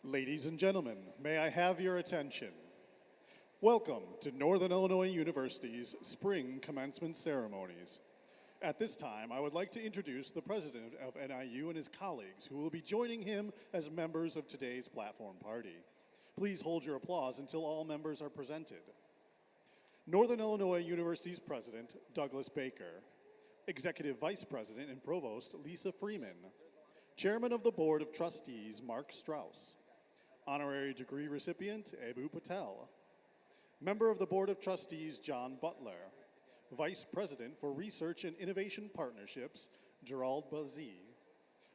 Ladies and gentlemen, may I have your attention? Welcome to Northern Illinois University's Spring Commencement Ceremonies. At this time, I would like to introduce the president of NIU and his colleagues who will be joining him as members of today's platform party. Please hold your applause until all members are presented. Northern Illinois University's president, Douglas Baker. Executive Vice President and Provost, Lisa Freeman. Chairman of the Board of Trustees, Mark Strauss. Honorary degree recipient, Abu Patel. Member of the Board of Trustees, John Butler. Vice President for Research and Innovation Partnerships, Gerald Bazzi.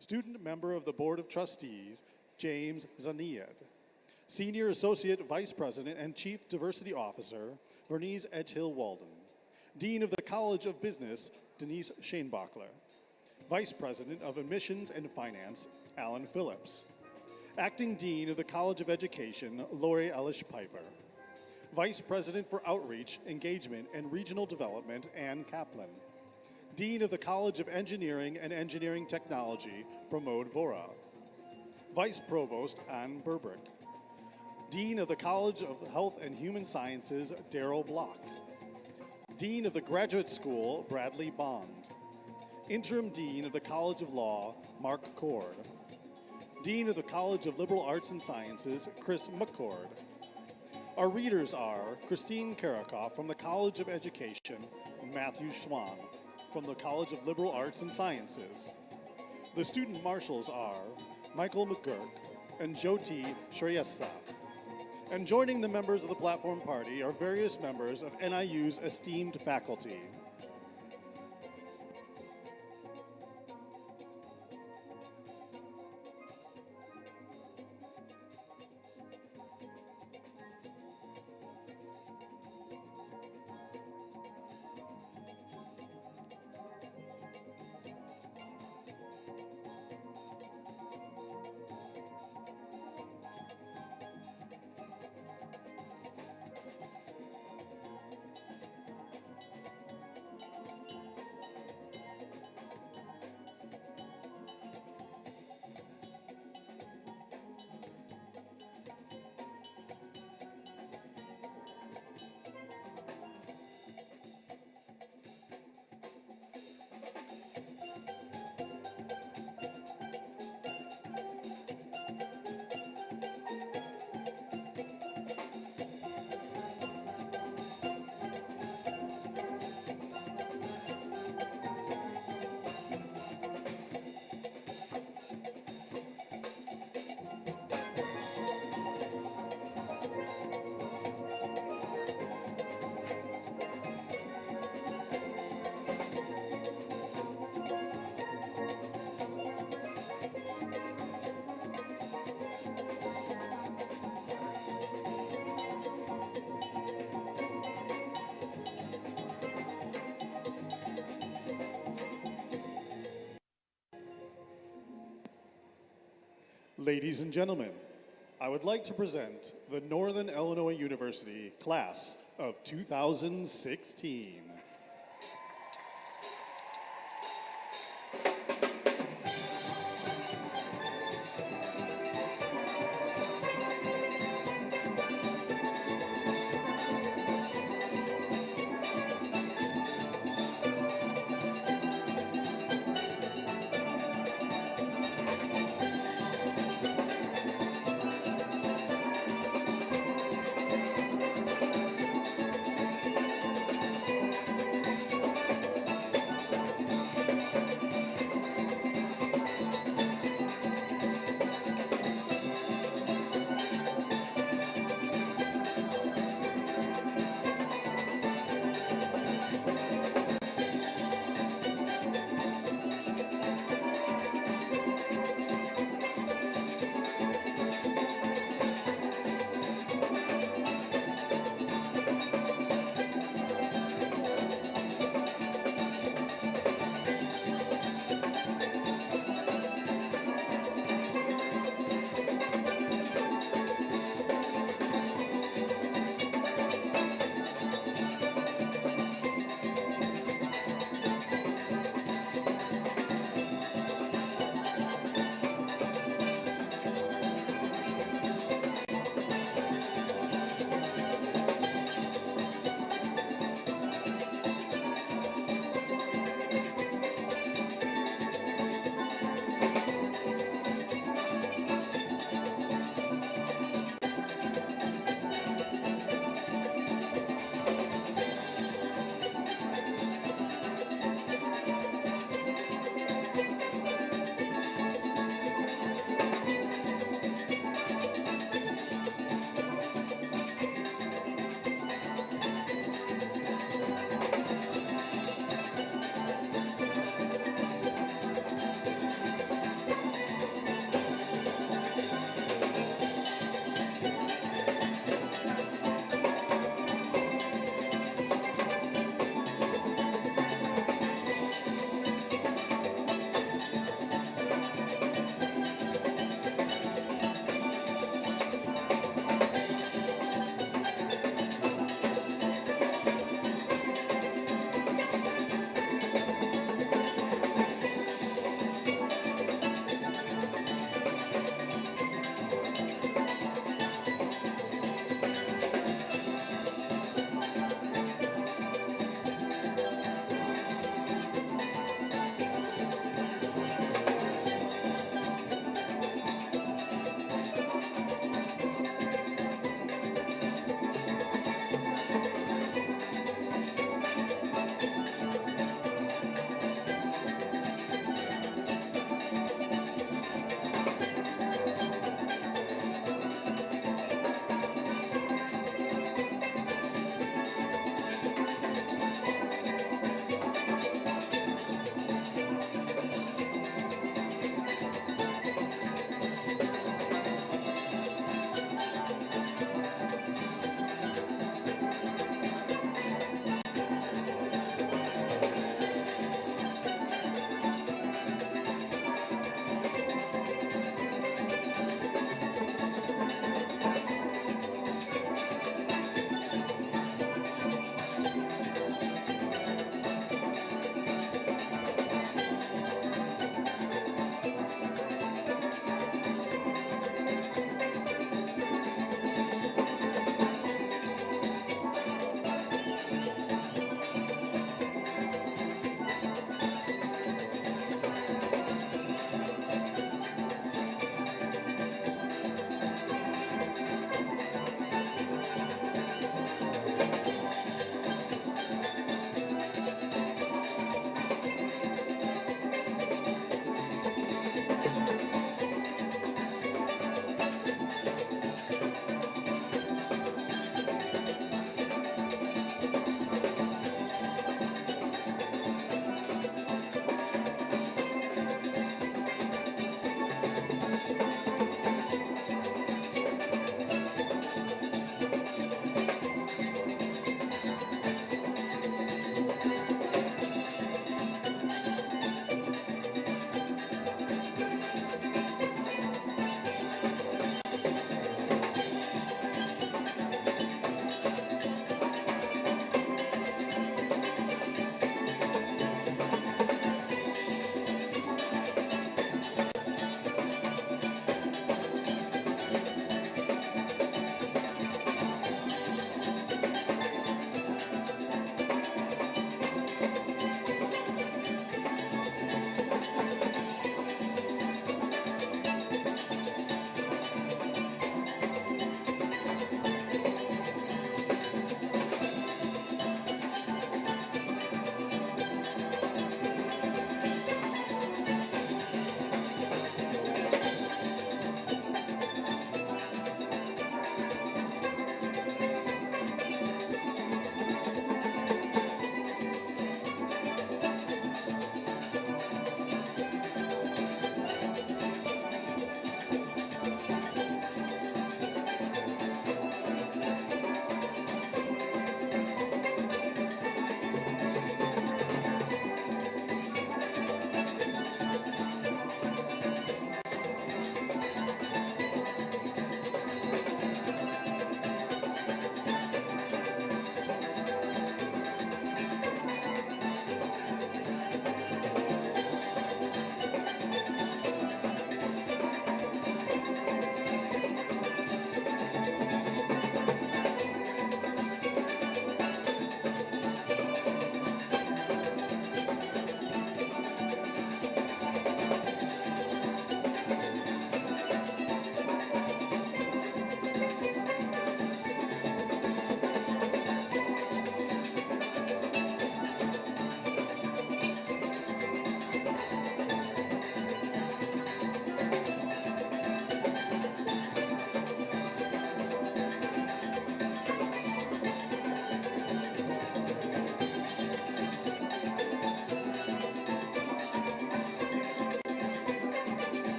Student member of the Board of Trustees, James Zaniad. Senior Associate Vice President and Chief Diversity Officer, Vernice Edgehill-Walden. Dean of the College of Business, Denise Schoenbachler. Vice President of Admissions and Finance, Alan Phillips. Acting Dean of the College of Education, Lori Ellish-Piper. Vice President for Outreach, Engagement, and Regional Development, Ann Kaplan. Dean of the College of Engineering and Engineering Technology, Pramod Vora. Vice Provost, Ann Burbrick. Dean of the College of Health and Human Sciences, Daryl Block. Dean of the Graduate School, Bradley Bond. Interim Dean of the College of Law, Mark Cord. Dean of the College of Liberal Arts and Sciences, Chris McCord. Our readers are Christine Karakoff from the College of Education, and Matthew Schwan from the College of Liberal Arts and Sciences. The student marshals are Michael McGurk and Jyoti Shreyastha. And joining the members of the platform party are various members of NIU's esteemed faculty. Ladies and gentlemen, I would like to present the Northern Illinois University Class of 2016.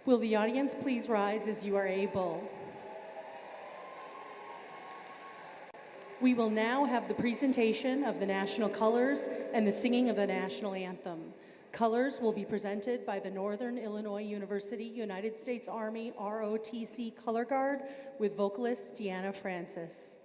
Will the audience please rise as you are able? We will now have the presentation of the national colors and the singing of the national anthem. Colors will be presented by the Northern Illinois University United States Army ROTC Color Guard with vocalist Deanna Francis.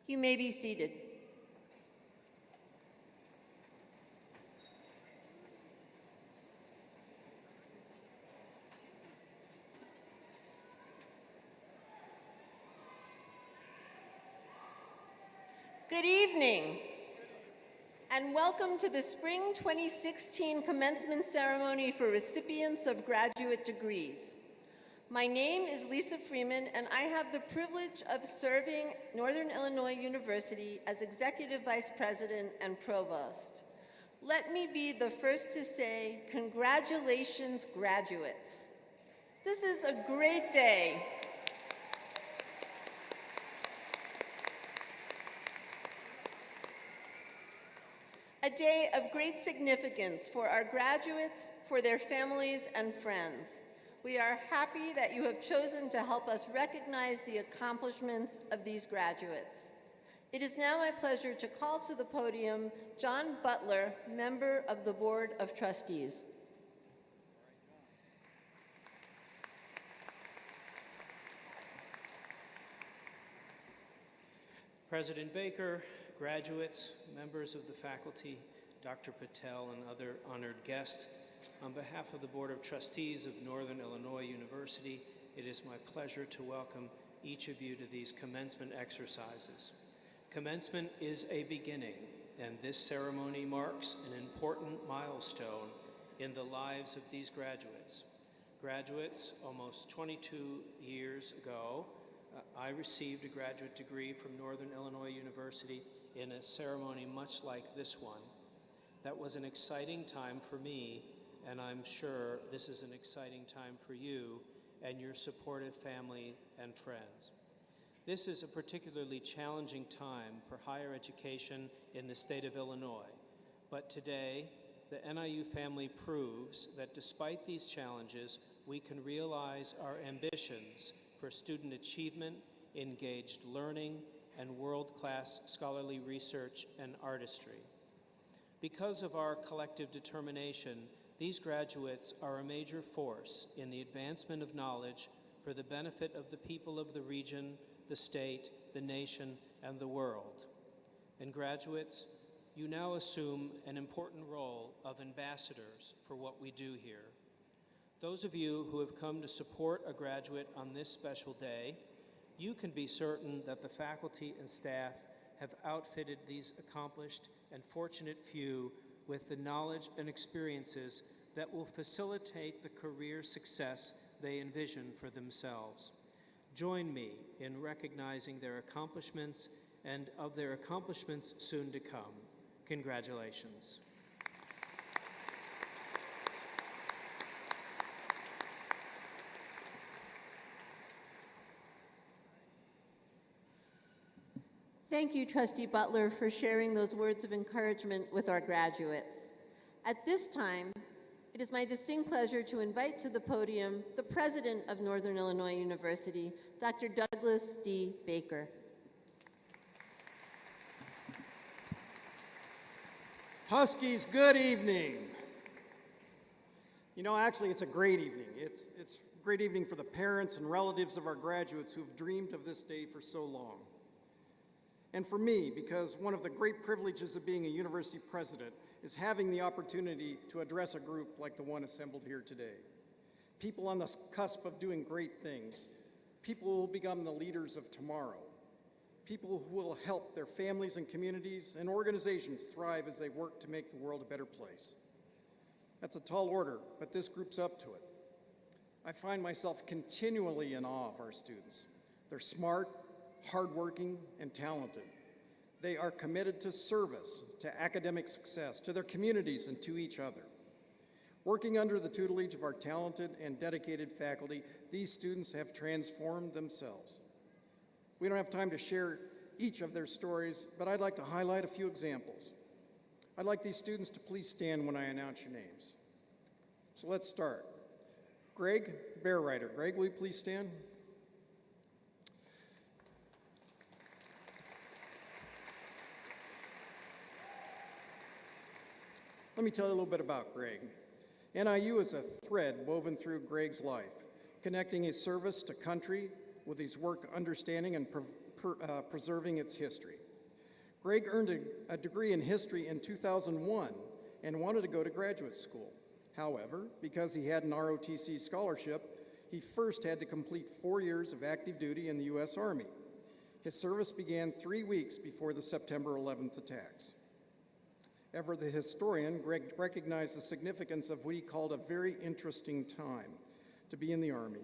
You may be seated. Good evening, and welcome to the Spring 2016 Commencement Ceremony for recipients of graduate degrees. My name is Lisa Freeman, and I have the privilege of serving Northern Illinois University as Executive Vice President and Provost. Let me be the first to say, congratulations, graduates. This is a great day. A day of great significance for our graduates, for their families and friends. We are happy that you have chosen to help us recognize the accomplishments of these graduates. It is now my pleasure to call to the podium John Butler, member of the Board of Trustees. President Baker, graduates, members of the faculty, Dr. Patel, and other honored guests, on behalf of the Board of Trustees of Northern Illinois University, it is my pleasure to welcome each of you to these commencement exercises. Commencement is a beginning, and this ceremony marks an important milestone in the lives of these graduates. Graduates, almost 22 years ago, I received a graduate degree from Northern Illinois University in a ceremony much like this one. That was an exciting time for me, and I'm sure this is an exciting time for you and your supportive family and friends. This is a particularly challenging time for higher education in the state of Illinois, but today, the NIU family proves that despite these challenges, we can realize our ambitions for student achievement, engaged learning, and world-class scholarly research and artistry. Because of our collective determination, these graduates are a major force in the advancement of knowledge for the benefit of the people of the region, the state, the nation, and the world. And graduates, you now assume an important role of ambassadors for what we do here. Those of you who have come to support a graduate on this special day, you can be certain that the faculty and staff have outfitted these accomplished and fortunate few with the knowledge and experiences that will facilitate the career success they envision for themselves. Join me in recognizing their accomplishments and of their accomplishments soon to come. Congratulations. Thank you, Trustee Butler, for sharing those words of encouragement with our graduates. At this time, it is my distinct pleasure to invite to the podium the President of Northern Illinois University, Dr. Douglas D. Baker. Huskies, good evening. You know, actually, it's a great evening. It's a great evening for the parents and relatives of our graduates who've dreamed of this day for so long. And for me, because one of the great privileges of being a university president is having the opportunity to address a group like the one assembled here today. People on the cusp of doing great things, people who will become the leaders of tomorrow, people who will help their families and communities and organizations thrive as they work to make the world a better place. That's a tall order, but this group's up to it. I find myself continually in awe of our students. They're smart, hardworking, and talented. They are committed to service, to academic success, to their communities, and to each other. Working under the tutelage of our talented and dedicated faculty, these students have transformed themselves. We don't have time to share each of their stories, but I'd like to highlight a few examples. I'd like these students to please stand when I announce your names. So let's start. Greg Bearwriter. Greg, will you please stand? Let me tell you a little bit about Greg. NIU is a thread woven through Greg's life, connecting his service to country with his work understanding and preserving its history. Greg earned a degree in history in 2001 and wanted to go to graduate school. However, because he had an ROTC scholarship, he first had to complete 4 years of active duty in the U.S. Army. His service began 3 weeks before the September 11th attacks. Ever the historian, Greg recognized the significance of what he called a very interesting time to be in the Army.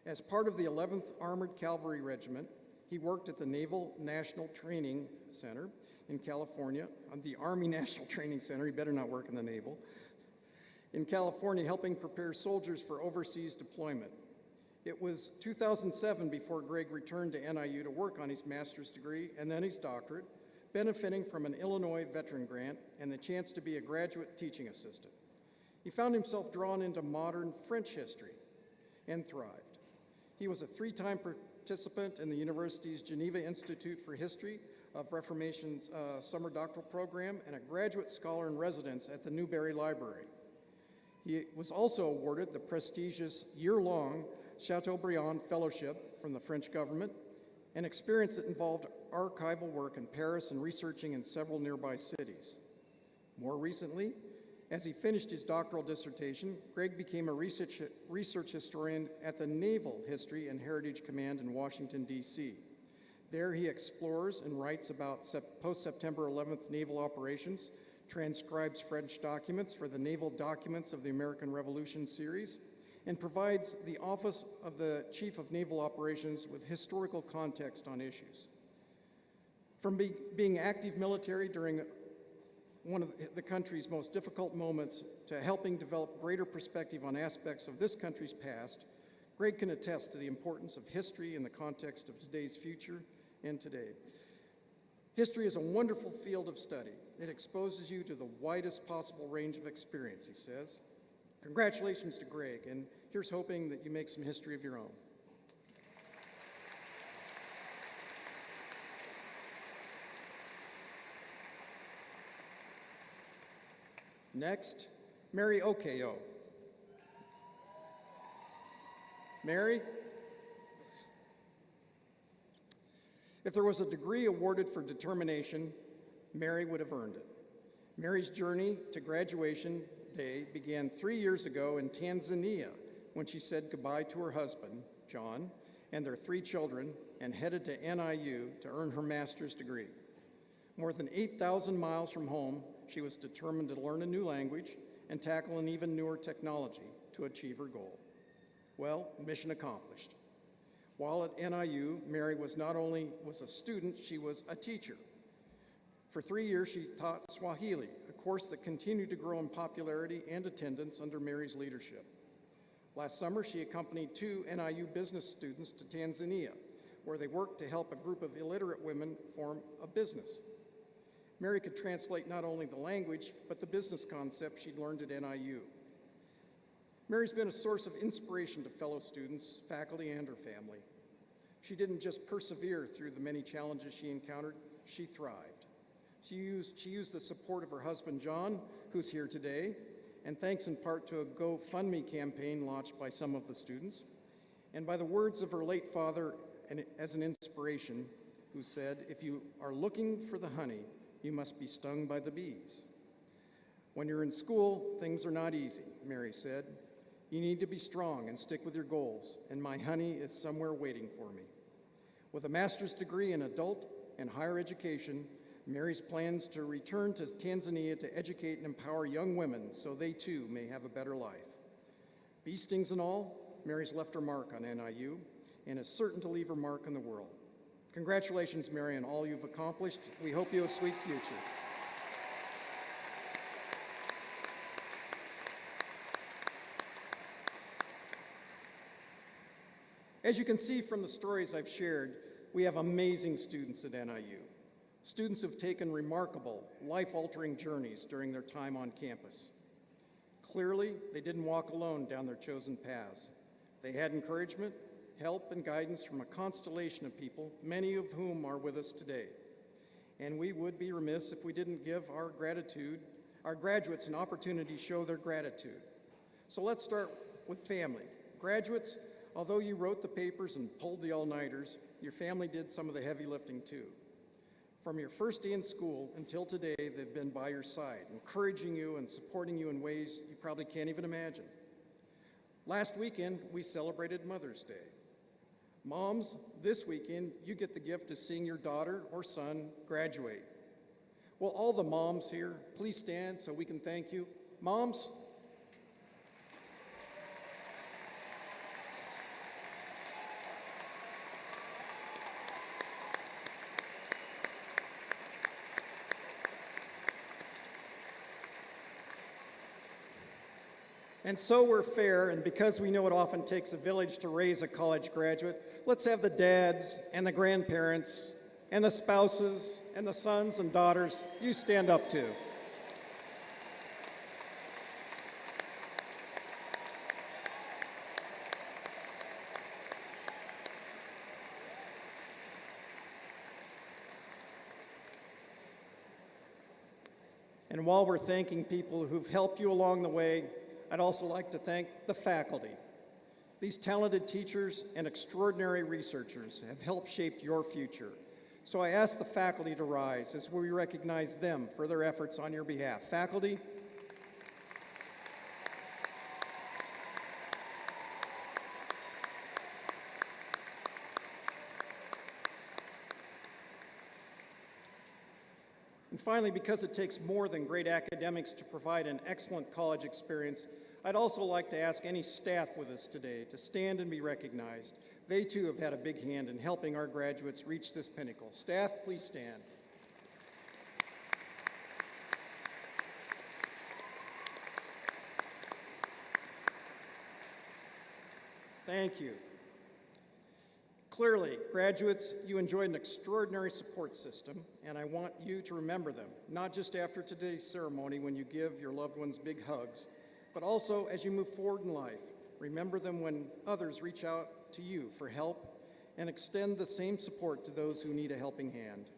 As part of the 11th Armored Cavalry Regiment, he worked at the Naval National Training Center in California, the Army National Training Center, he better not work in the Naval, in California, helping prepare soldiers for overseas deployment. It was 2007 before Greg returned to NIU to work on his master's degree and then his doctorate, benefiting from an Illinois veteran grant and the chance to be a graduate teaching assistant. He found himself drawn into modern French history and thrived. He was a 3-time participant in the university's Geneva Institute for History of Reformation's summer doctoral program and a graduate scholar in residence at the Newberry Library. He was also awarded the prestigious year-long Chateaubriand Fellowship from the French government, an experience that involved archival work in Paris and researching in several nearby cities. More recently, as he finished his doctoral dissertation, Greg became a research historian at the Naval History and Heritage Command in Washington, D.C. There he explores and writes about post-September 11th naval operations, transcribes French documents for the Naval Documents of the American Revolution series, and provides the Office of the Chief of Naval Operations with historical context on issues. From being active military during one of the country's most difficult moments to helping develop greater perspective on aspects of this country's past, Greg can attest to the importance of history in the context of today's future and today. History is a wonderful field of study. It exposes you to the widest possible range of experience, he says. Congratulations to Greg, and here's hoping that you make some history of your own. Next, Mary Okeo. Mary? If there was a degree awarded for determination, Mary would have earned it. Mary's journey to graduation day began 3 years ago in Tanzania when she said goodbye to her husband, John, and their 3 children and headed to NIU to earn her master's degree. More than 8,000 miles from home, she was determined to learn a new language and tackle an even newer technology to achieve her goal. Well, mission accomplished. While at NIU, Mary was not only a student, she was a teacher. For 3 years, she taught Swahili, a course that continued to grow in popularity and attendance under Mary's leadership. Last summer, she accompanied 2 NIU business students to Tanzania, where they worked to help a group of illiterate women form a business. Mary could translate not only the language, but the business concept she'd learned at NIU. Mary's been a source of inspiration to fellow students, faculty, and her family. She didn't just persevere through the many challenges she encountered, she thrived. She used the support of her husband, John, who's here today, and thanks in part to a GoFundMe campaign launched by some of the students, and by the words of her late father as an inspiration, who said, "If you are looking for the honey, you must be stung by the bees." When you're in school, things are not easy, Mary said. You need to be strong and stick with your goals, and my honey is somewhere waiting for me. With a master's degree in adult and higher education, Mary's plans to return to Tanzania to educate and empower young women so they too may have a better life. Bee stings and all, Mary's left her mark on NIU and is certain to leave her mark on the world. Congratulations, Mary, on all you've accomplished. We hope you have a sweet future. As you can see from the stories I've shared, we have amazing students at NIU. Students who've taken remarkable, life-altering journeys during their time on campus. Clearly, they didn't walk alone down their chosen paths. They had encouragement, help, and guidance from a constellation of people, many of whom are with us today. And we would be remiss if we didn't give our graduates an opportunity to show their gratitude. So let's start with family. Graduates, although you wrote the papers and pulled the all-nighters, your family did some of the heavy lifting too. From your first day in school until today, they've been by your side, encouraging you and supporting you in ways you probably can't even imagine. Last weekend, we celebrated Mother's Day. Moms, this weekend, you get the gift of seeing your daughter or son graduate. Will all the moms here please stand so we can thank you? Moms? And so we're fair, and because we know it often takes a village to raise a college graduate, let's have the dads and the grandparents and the spouses and the sons and daughters, you stand up too. And while we're thanking people who've helped you along the way, I'd also like to thank the faculty. These talented teachers and extraordinary researchers have helped shape your future. So I ask the faculty to rise as we recognize them for their efforts on your behalf. Faculty. And finally, because it takes more than great academics to provide an excellent college experience, I'd also like to ask any staff with us today to stand and be recognized. They too have had a big hand in helping our graduates reach this pinnacle. Staff, please stand. Thank you. Clearly, graduates, you enjoyed an extraordinary support system, and I want you to remember them, not just after today's ceremony when you give your loved ones big hugs, but also as you move forward in life. Remember them when others reach out to you for help, and extend the same support to those who need a helping hand.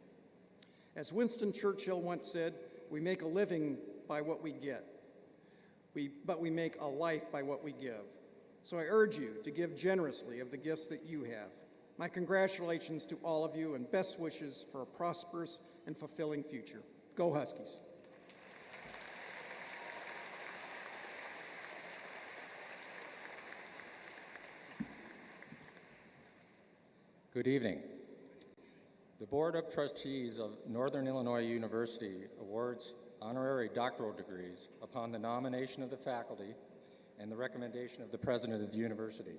As Winston Churchill once said, we make a living by what we get, but we make a life by what we give. So I urge you to give generously of the gifts that you have. My congratulations to all of you and best wishes for a prosperous and fulfilling future. Go Huskies. Good evening. The Board of Trustees of Northern Illinois University awards honorary doctoral degrees upon the nomination of the faculty and the recommendation of the president of the university.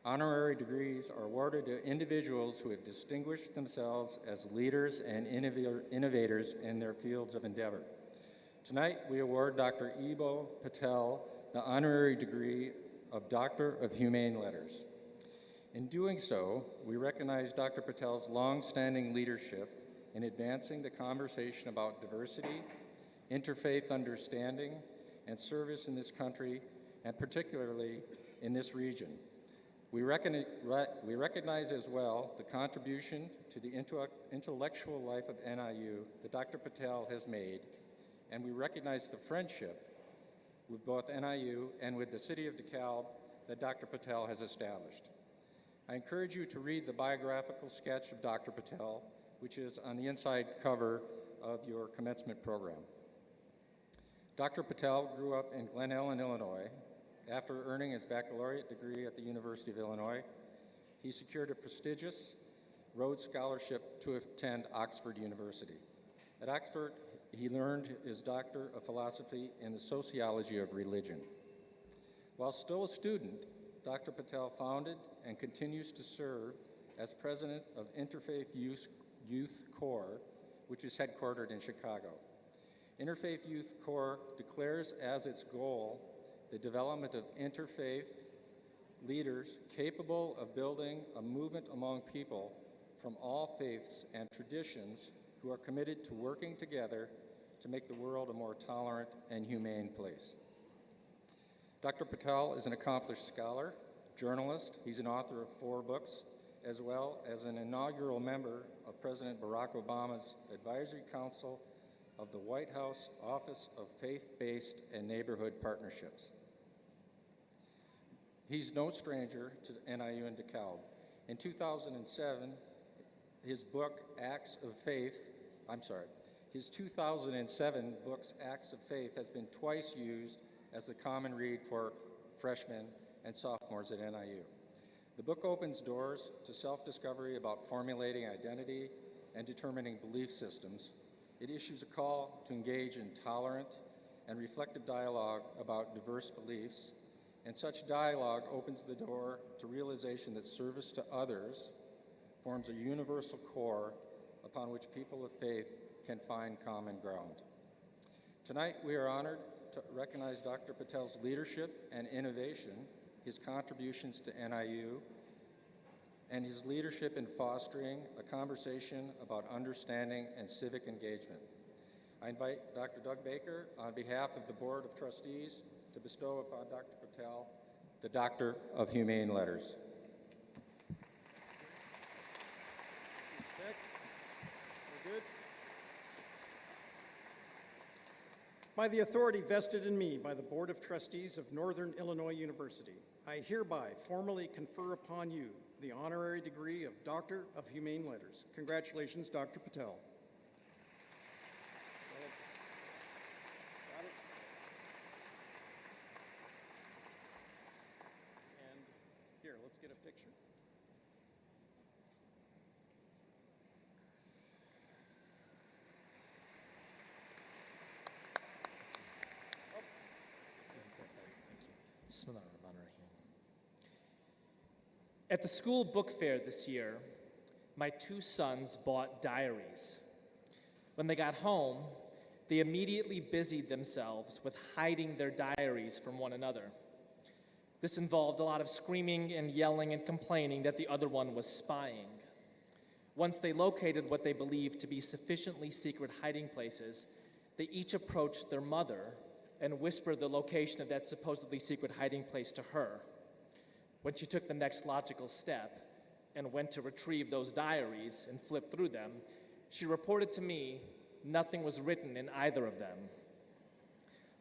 Honorary degrees are awarded to individuals who have distinguished themselves as leaders and innovators in their fields of endeavor. Tonight, we award Dr. Ibo Patel the honorary degree of Doctor of Humane Letters. In doing so, we recognize Dr. Patel's long-standing leadership in advancing the conversation about diversity, interfaith understanding, and service in this country, and particularly in this region. We recognize as well the contribution to the intellectual life of NIU that Dr. Patel has made, and we recognize the friendship with both NIU and with the City of DeKalb that Dr. Patel has established. I encourage you to read the biographical sketch of Dr. Patel, which is on the inside cover of your commencement program. Dr. Patel grew up in Glen Ellen, Illinois. After earning his baccalaureate degree at the University of Illinois, he secured a prestigious Rhodes Scholarship to attend Oxford University. At Oxford, he learned his Doctor of Philosophy in the sociology of religion. While still a student, Dr. Patel founded and continues to serve as president of Interfaith Youth Corps, which is headquartered in Chicago. Interfaith Youth Corps declares as its goal the development of interfaith leaders capable of building a movement among people from all faiths and traditions who are committed to working together to make the world a more tolerant and humane place. Dr. Patel is an accomplished scholar, journalist. He's an author of 4 books, as well as an inaugural member of President Barack Obama's Advisory Council of the White House Office of Faith-Based and Neighborhood Partnerships. He's no stranger to NIU and DeKalb. In 2007, his 2007 book, Acts of Faith, has been twice used as the common read for freshmen and sophomores at NIU. The book opens doors to self-discovery about formulating identity and determining belief systems. It issues a call to engage in tolerant and reflective dialogue about diverse beliefs, and such dialogue opens the door to realization that service to others forms a universal core upon which people of faith can find common ground. Tonight, we are honored to recognize Dr. Patel's leadership and innovation, his contributions to NIU, and his leadership in fostering a conversation about understanding and civic engagement. I invite Dr. Doug Baker, on behalf of the Board of Trustees, to bestow upon Dr. Patel the Doctor of Humane Letters. We're good. By the authority vested in me by the Board of Trustees of Northern Illinois University, I hereby formally confer upon you the honorary degree of Doctor of Humane Letters. Congratulations, Dr. Patel. And here, let's get a picture. At the school book fair this year, my two sons bought diaries. When they got home, they immediately busied themselves with hiding their diaries from one another. This involved a lot of screaming and yelling and complaining that the other one was spying. Once they located what they believed to be sufficiently secret hiding places, they each approached their mother and whispered the location of that supposedly secret hiding place to her. When she took the next logical step and went to retrieve those diaries and flip through them, she reported to me nothing was written in either of them.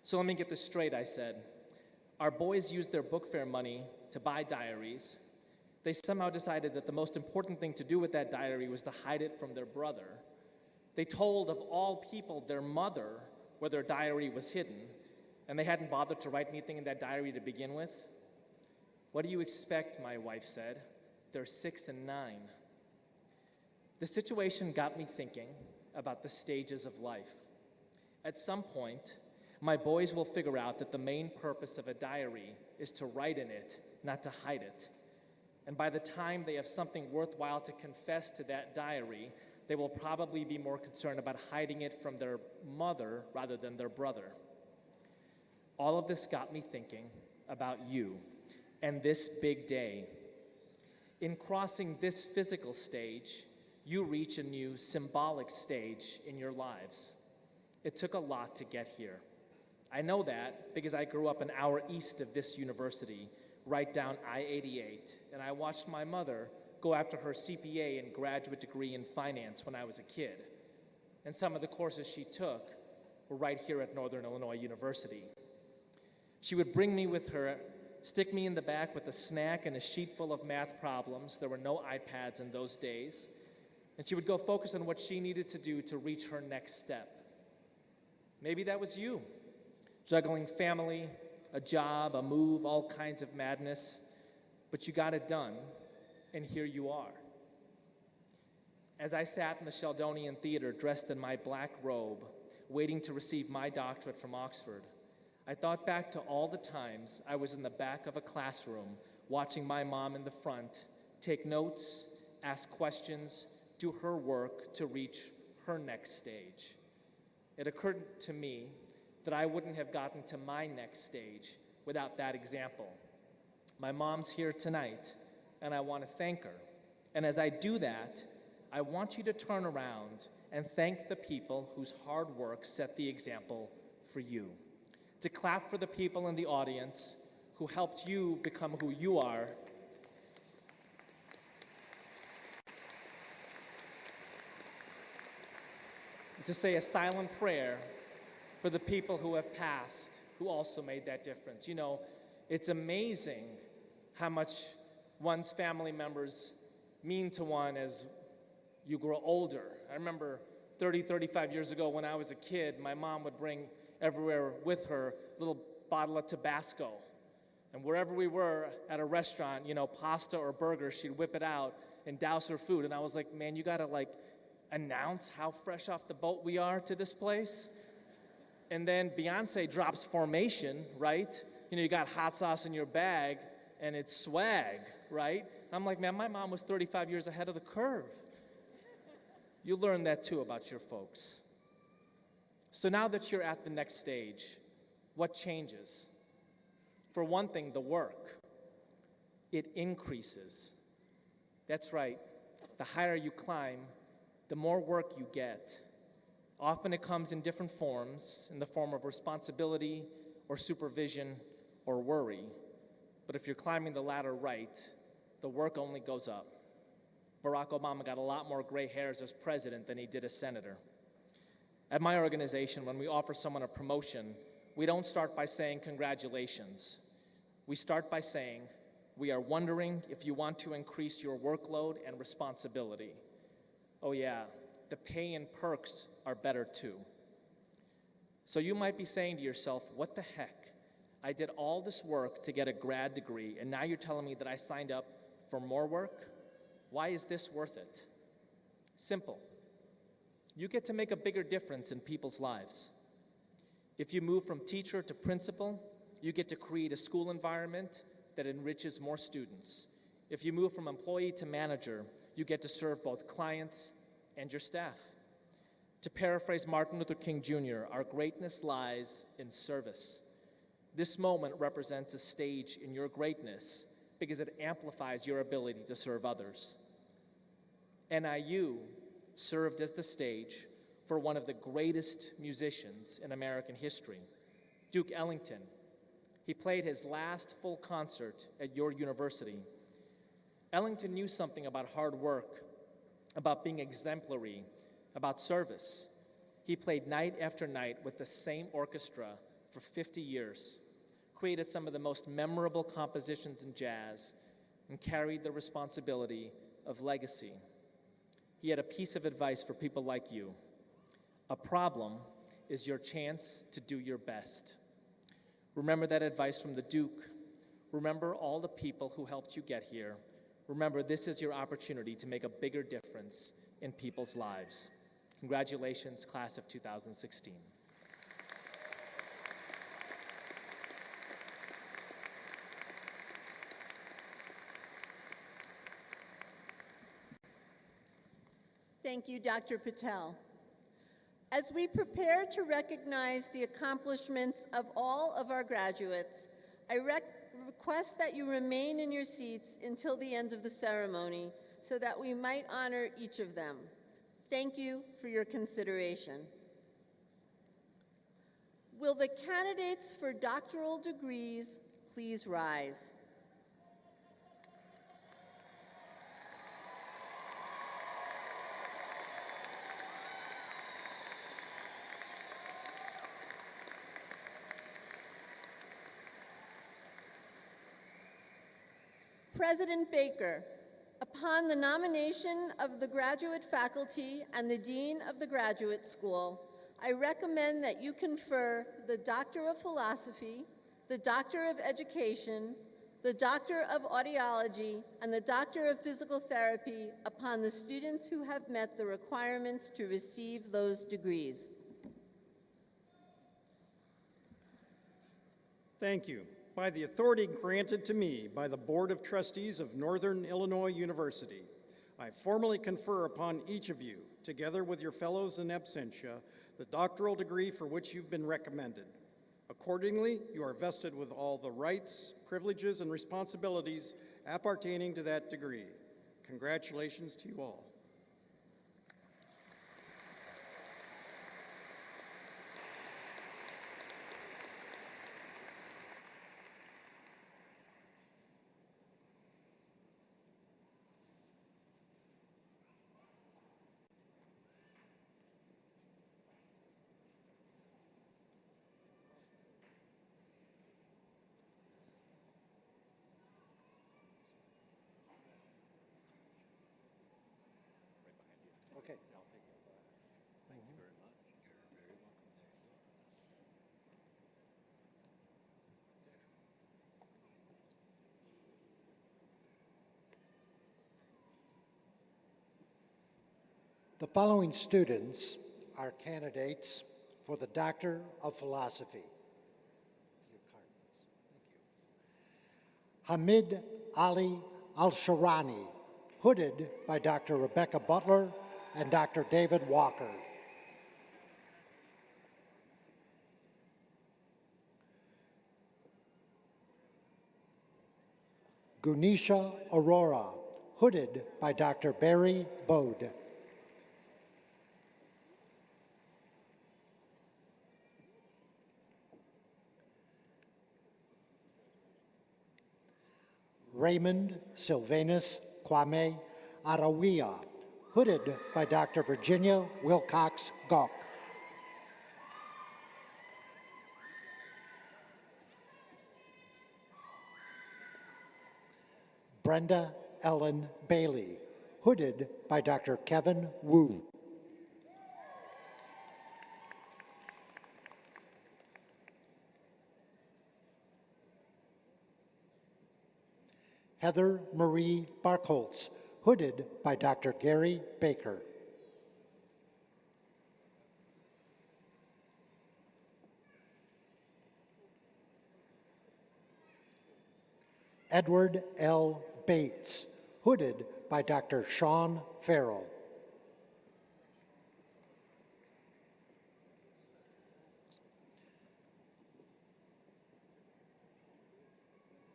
So let me get this straight, I said. Our boys used their book fair money to buy diaries. They somehow decided that the most important thing to do with that diary was to hide it from their brother. They told, of all people, their mother where their diary was hidden, and they hadn't bothered to write anything in that diary to begin with. What do you expect, my wife said. They're 6 and 9. The situation got me thinking about the stages of life. At some point, my boys will figure out that the main purpose of a diary is to write in it, not to hide it. And by the time they have something worthwhile to confess to that diary, they will probably be more concerned about hiding it from their mother rather than their brother. All of this got me thinking about you and this big day. In crossing this physical stage, you reach a new symbolic stage in your lives. It took a lot to get here. I know that because I grew up an hour east of this university, right down I-88, and I watched my mother go after her CPA and graduate degree in finance when I was a kid. And some of the courses she took were right here at Northern Illinois University. She would bring me with her, stick me in the back with a snack and a sheet full of math problems. There were no iPads in those days. And she would go focus on what she needed to do to reach her next step. Maybe that was you, juggling family, a job, a move, all kinds of madness, but you got it done, and here you are. As I sat in the Sheldonian Theater dressed in my black robe, waiting to receive my doctorate from Oxford, I thought back to all the times I was in the back of a classroom watching my mom in the front take notes, ask questions, do her work to reach her next stage. It occurred to me that I wouldn't have gotten to my next stage without that example. My mom's here tonight, and I want to thank her. And as I do that, I want you to turn around and thank the people whose hard work set the example for you. To clap for the people in the audience who helped you become who you are. To say a silent prayer for the people who have passed, who also made that difference. You know, it's amazing how much one's family members mean to one as you grow older. I remember 30, 35 years ago when I was a kid, my mom would bring everywhere with her a little bottle of Tabasco. And wherever we were at a restaurant, you know, pasta or burger, she'd whip it out and douse her food. And I was like, man, you gotta announce how fresh off the boat we are to this place. And then Beyonce drops Formation, right? You know, you got hot sauce in your bag and it's swag, right? I'm like, man, my mom was 35 years ahead of the curve. You learn that too about your folks. So now that you're at the next stage, what changes? For one thing, the work. It increases. That's right. The higher you climb, the more work you get. Often it comes in different forms, in the form of responsibility or supervision or worry. But if you're climbing the ladder right, the work only goes up. Barack Obama got a lot more gray hairs as president than he did as senator. At my organization, when we offer someone a promotion, we don't start by saying congratulations. We start by saying, We are wondering if you want to increase your workload and responsibility. Oh yeah, the pay and perks are better too. So you might be saying to yourself, what the heck? I did all this work to get a grad degree, and now you're telling me that I signed up for more work? Why is this worth it? Simple. You get to make a bigger difference in people's lives. If you move from teacher to principal, you get to create a school environment that enriches more students. If you move from employee to manager, you get to serve both clients and your staff. To paraphrase Martin Luther King Jr., our greatness lies in service. This moment represents a stage in your greatness because it amplifies your ability to serve others. NIU served as the stage for one of the greatest musicians in American history, Duke Ellington. He played his last full concert at your university. Ellington knew something about hard work, about being exemplary, about service. He played night after night with the same orchestra for 50 years, created some of the most memorable compositions in jazz, and carried the responsibility of legacy. He had a piece of advice for people like you. A problem is your chance to do your best. Remember that advice from the Duke. Remember all the people who helped you get here. Remember, this is your opportunity to make a bigger difference in people's lives. Congratulations, class of 2016. Thank you, Dr. Patel. As we prepare to recognize the accomplishments of all of our graduates, I request that you remain in your seats until the end of the ceremony so that we might honor each of them. Thank you for your consideration. Will the candidates for doctoral degrees please rise? President Baker, upon the nomination of the graduate faculty and the Dean of the Graduate School, I recommend that you confer the Doctor of Philosophy, the Doctor of Education, the Doctor of Audiology, and the Doctor of Physical Therapy upon the students who have met the requirements to receive those degrees. Thank you. By the authority granted to me by the Board of Trustees of Northern Illinois University, I formally confer upon each of you, together with your fellows in absentia, the doctoral degree for which you've been recommended. Accordingly, you are vested with all the rights, privileges, and responsibilities appertaining to that degree. Congratulations to you all. Okay, I'll take it. Thank you very much. You're very welcome. The following students are candidates for the Doctor of Philosophy. Your card, please. Thank you. Hamid Ali Al-Sharani, hooded by Dr. Rebecca Butler and Dr. David Walker. Gunisha Aurora, hooded by Dr. Barry Bode. Raymond Sylvanus Kwame Arawia, hooded by Dr. Virginia Wilcox Gauck. Brenda Ellen Bailey, hooded by Dr. Kevin Wu. Heather Marie Barkholtz, hooded by Dr. Gary Baker. Edward L. Bates, hooded by Dr. Sean Farrell.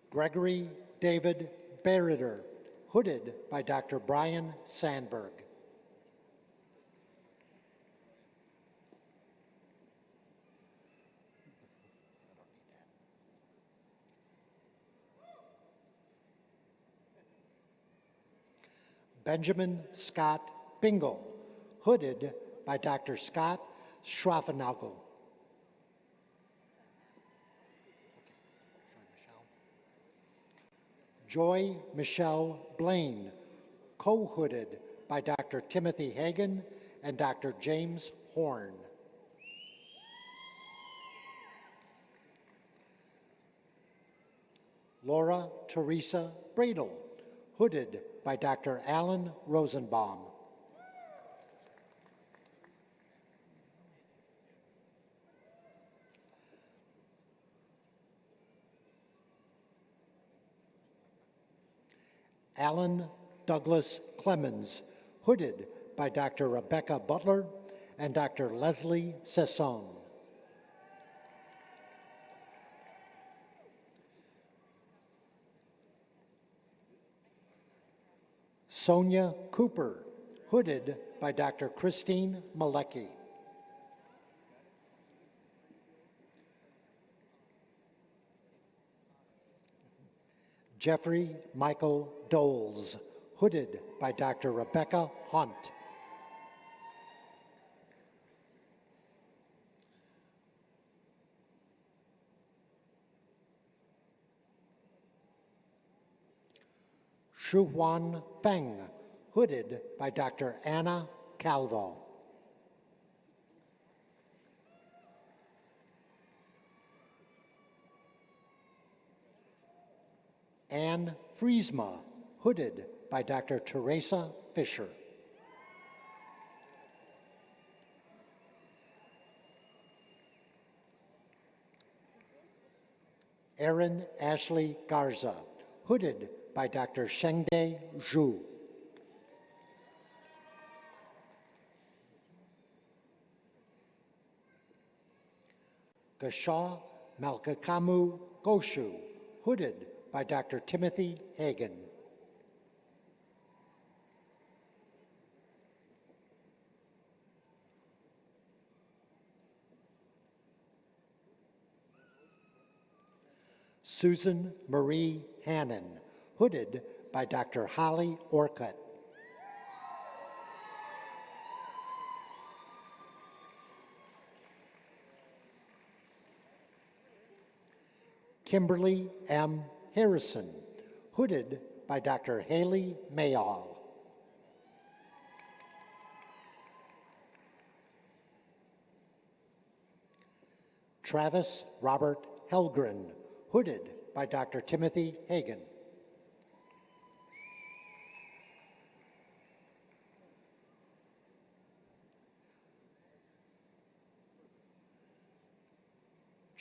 Gregory David Berrider, hooded by Dr. Brian Sandberg. Benjamin Scott Bingle, hooded by Dr. Scott Schraffenagel. Joy Michelle Blaine, co-hooded by Dr. Timothy Hagan and Dr. James Horn. Laura Teresa Bradle, hooded by Dr. Alan Rosenbaum. Alan Douglas Clemens, hooded by Dr. Rebecca Butler and Dr. Leslie Sesson. Sonia Cooper, hooded by Dr. Christine Malecki. Jeffrey Michael Doles, hooded by Dr. Rebecca Hunt. Shuhuan Feng, hooded by Dr. Anna Calvo. Anne Friesma, hooded by Dr. Teresa Fisher. Erin Ashley Garza, hooded by Dr. Shengde Zhu. Gashaw Malkakamu Goshu, hooded by Dr. Timothy Hagan. Susan Marie Hannon, hooded by Dr. Holly Orcutt. Kimberly M. Harrison, hooded by Dr. Haley Mayall. Travis Robert Helgren, hooded by Dr. Timothy Hagan.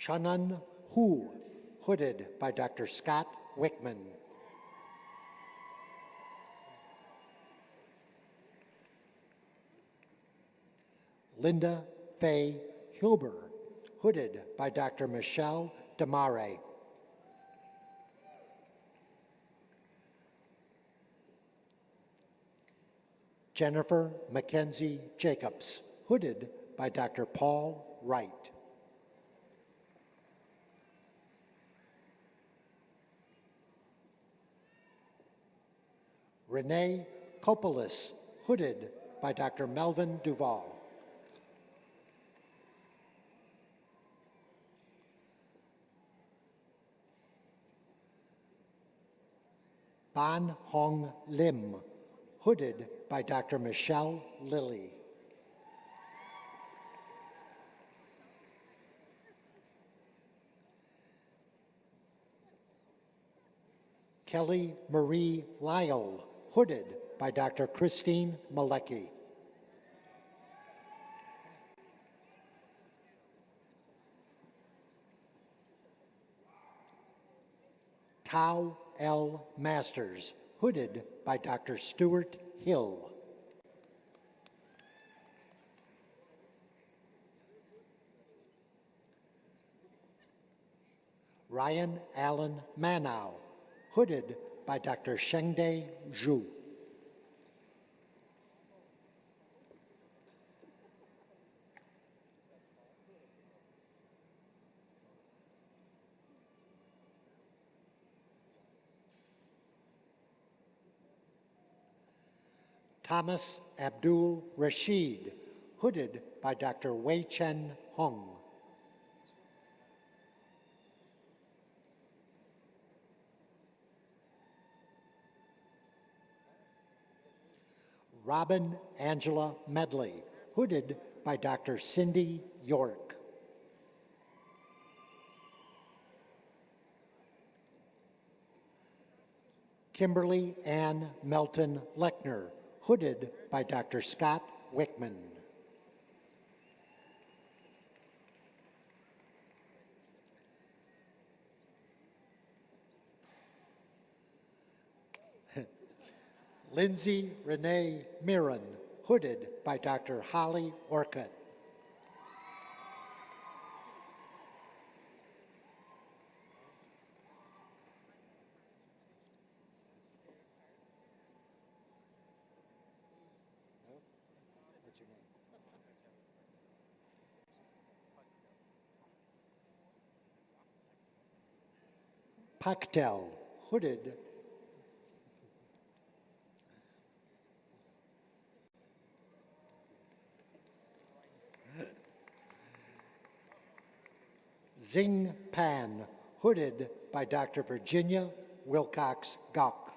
Shannon Hu, hooded by Dr. Scott Wickman. Linda Faye Huber, hooded by Dr. Michelle Damare. Jennifer Mackenzie Jacobs, hooded by Dr. Paul Wright. Renee Kopolis, hooded by Dr. Melvin Duval. Ban Hong Lim, hooded by Dr. Michelle Lilly. Kelly Marie Lyle, hooded by Dr. Christine Malecki. Tao L. Masters, hooded by Dr. Stuart Hill. Ryan Allen Manow, hooded by Dr. Shengde Zhu. Thomas Abdul Rashid, hooded by Dr. Wei Chen Hung. Robin Angela Medley, hooded by Dr. Cindy York. Kimberly Ann Melton Lechner, hooded by Dr. Scott Wickman. Lindsay Renee Mirren, hooded by Dr. Holly Orcutt. Paktel, hooded. Zing Pan, hooded by Dr. Virginia Wilcox Gauck.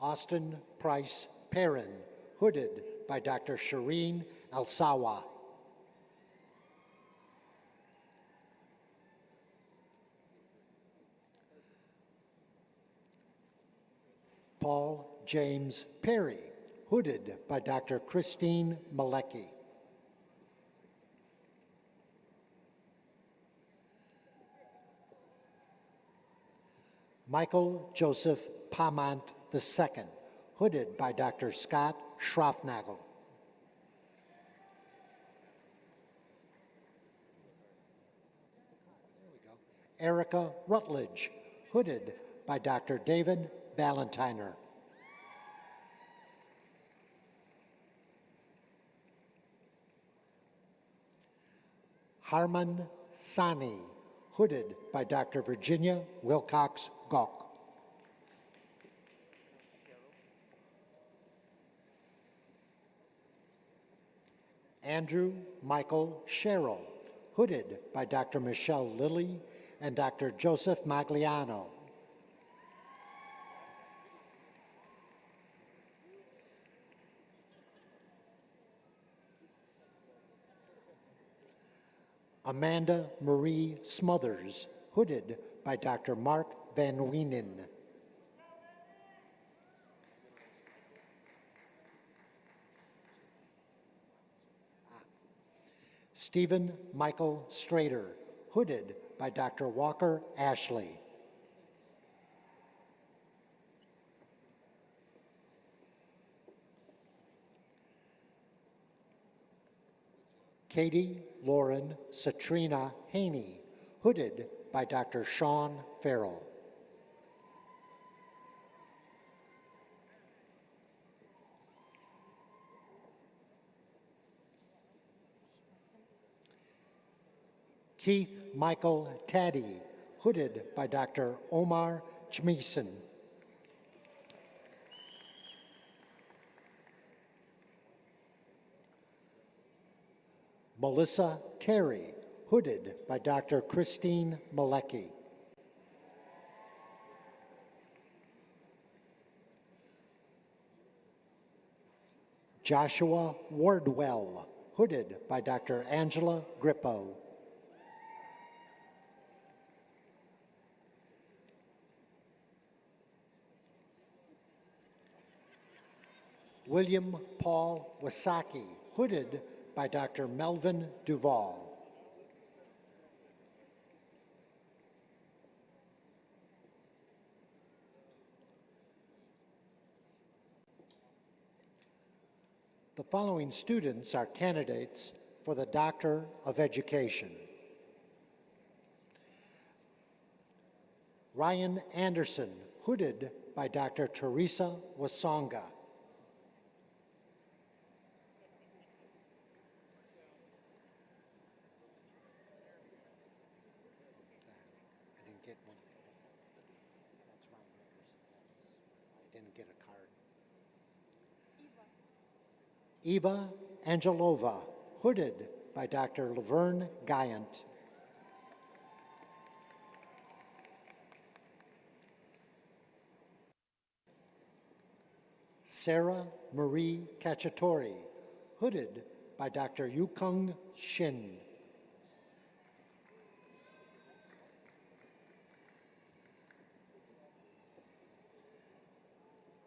Austin Price Perrin, hooded by Dr. Shireen Alsawa. Paul James Perry, hooded by Dr. Christine Malecki. Michael Joseph Pamant II, hooded by Dr. Scott Schraffnagel. Erica Rutledge, hooded by Dr. David Ballentiner. Harman Sani, hooded by Dr. Virginia Wilcox Gauck. Andrew Michael Sherrill, hooded by Dr. Michelle Lilly and Dr. Joseph Magliano. Amanda Marie Smothers, hooded by Dr. Mark Van Wienen. Stephen Michael Strader, hooded by Dr. Walker Ashley. Katie Lauren Satrina Haney, hooded by Dr. Sean Farrell. Keith Michael Taddy, hooded by Dr. Omar Chmisen. Melissa Terry, hooded by Dr. Christine Malecki. Joshua Wardwell, hooded by Dr. Angela Grippo. William Paul Wasaki, hooded by Dr. Melvin Duval. The following students are candidates for the Doctor of Education. Ryan Anderson, hooded by Dr. Teresa Wasonga. I didn't get one. That's my records. I didn't get a card. Eva Angelova, hooded by Dr. Laverne Guyant. Sarah Marie Cacciatore, hooded by Dr. Yukung Shin.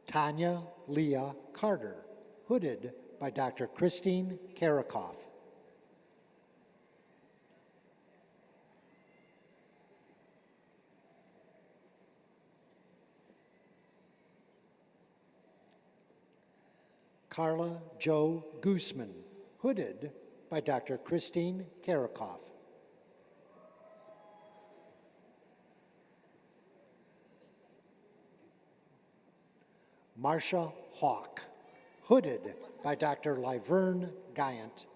Tanya Leah Carter, hooded by Dr. Christine Karakoff. Carla Jo Gooseman, hooded by Dr. Christine Karakoff. Marcia Hawk, hooded by Dr. Laverne Guyant.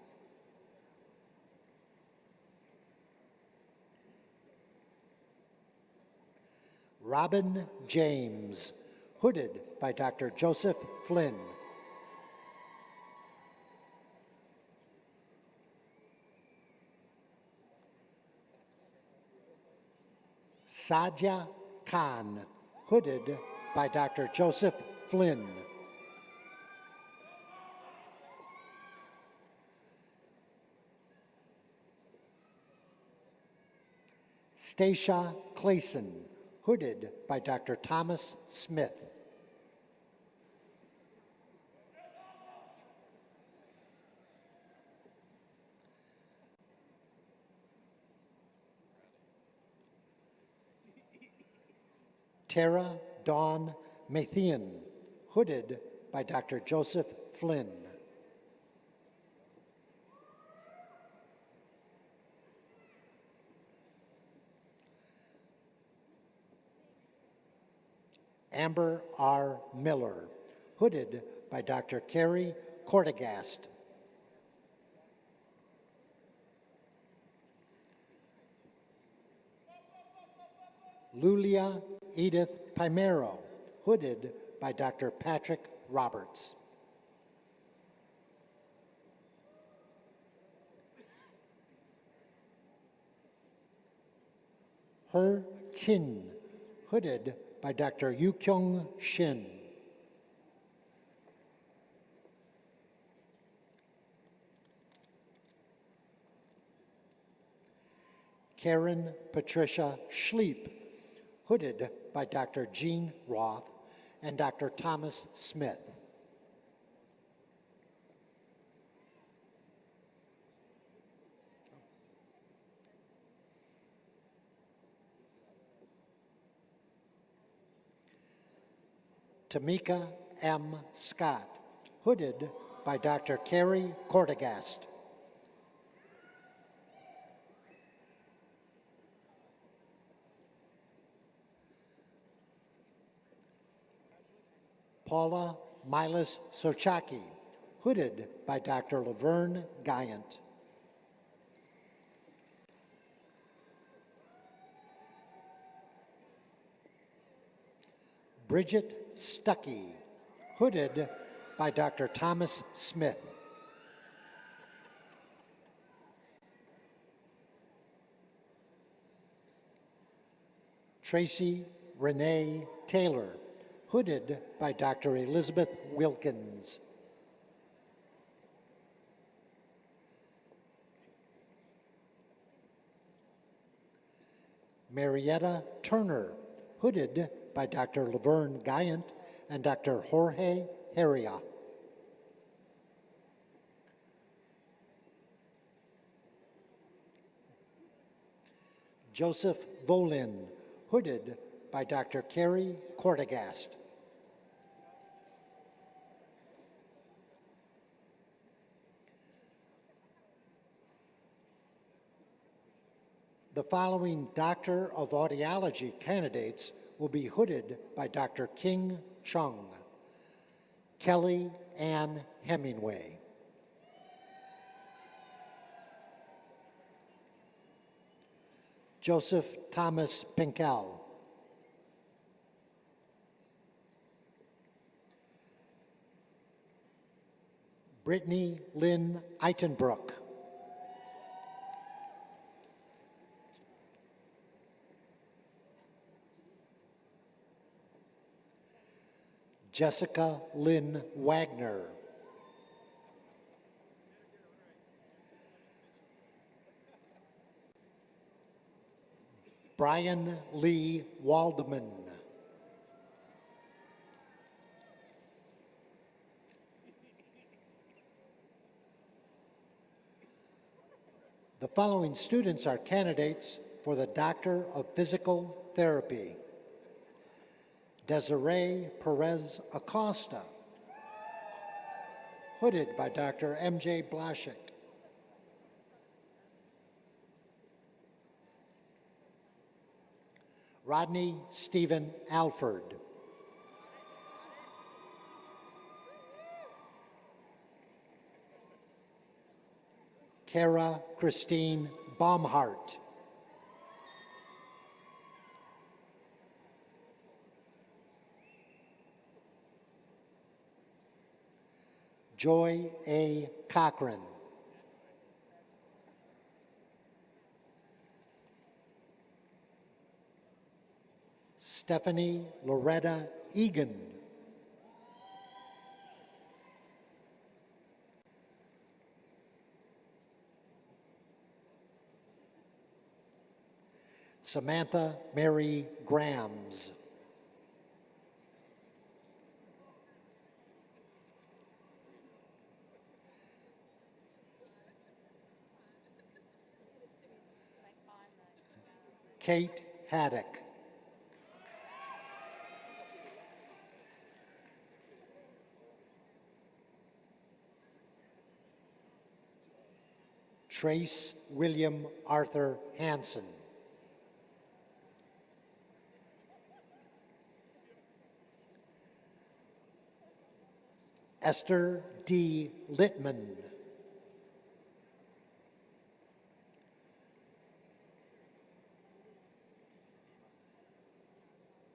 Robin James, hooded by Dr. Joseph Flynn. Sadia Khan, hooded by Dr. Joseph Flynn. Stacia Clayson, hooded by Dr. Thomas Smith. Tara Dawn Mathian, hooded by Dr. Joseph Flynn. Amber R. Miller, hooded by Dr. Carrie Cortegast. Lulia Edith Primero, hooded by Dr. Patrick Roberts. Her Chin, hooded by Dr. Yu-kyung Shin. Karen Patricia Schleep, hooded by Dr. Jean Roth and Dr. Thomas Smith. Tamika M. Scott, hooded by Dr. Carrie Cortegast. Paula Milas Sochaki, hooded by Dr. Laverne Guyant. Bridget Stuckey, hooded by Dr. Thomas Smith. Tracy Renee Taylor, hooded by Dr. Elizabeth Wilkins. Marietta Turner, hooded by Dr. Laverne Guyant and Dr. Jorge Heria. Joseph Volin, hooded by Dr. Carrie Cortegast. The following Doctor of Audiology candidates will be hooded by Dr. King Chung. Kelly Ann Hemingway. Joseph Thomas Pinkel. Brittany Lynn Eitenbrook. Jessica Lynn Wagner. Brian Lee Waldman. The following students are candidates for the Doctor of Physical Therapy. Desiree Perez Acosta, hooded by Dr. M.J. Blaszek. Rodney Stephen Alford. Kara Christine Baumhart. Joy A. Cochran. Stephanie Loretta Egan. Samantha Mary Grams. Kate Haddock. Trace William Arthur Hansen. Esther D. Littman.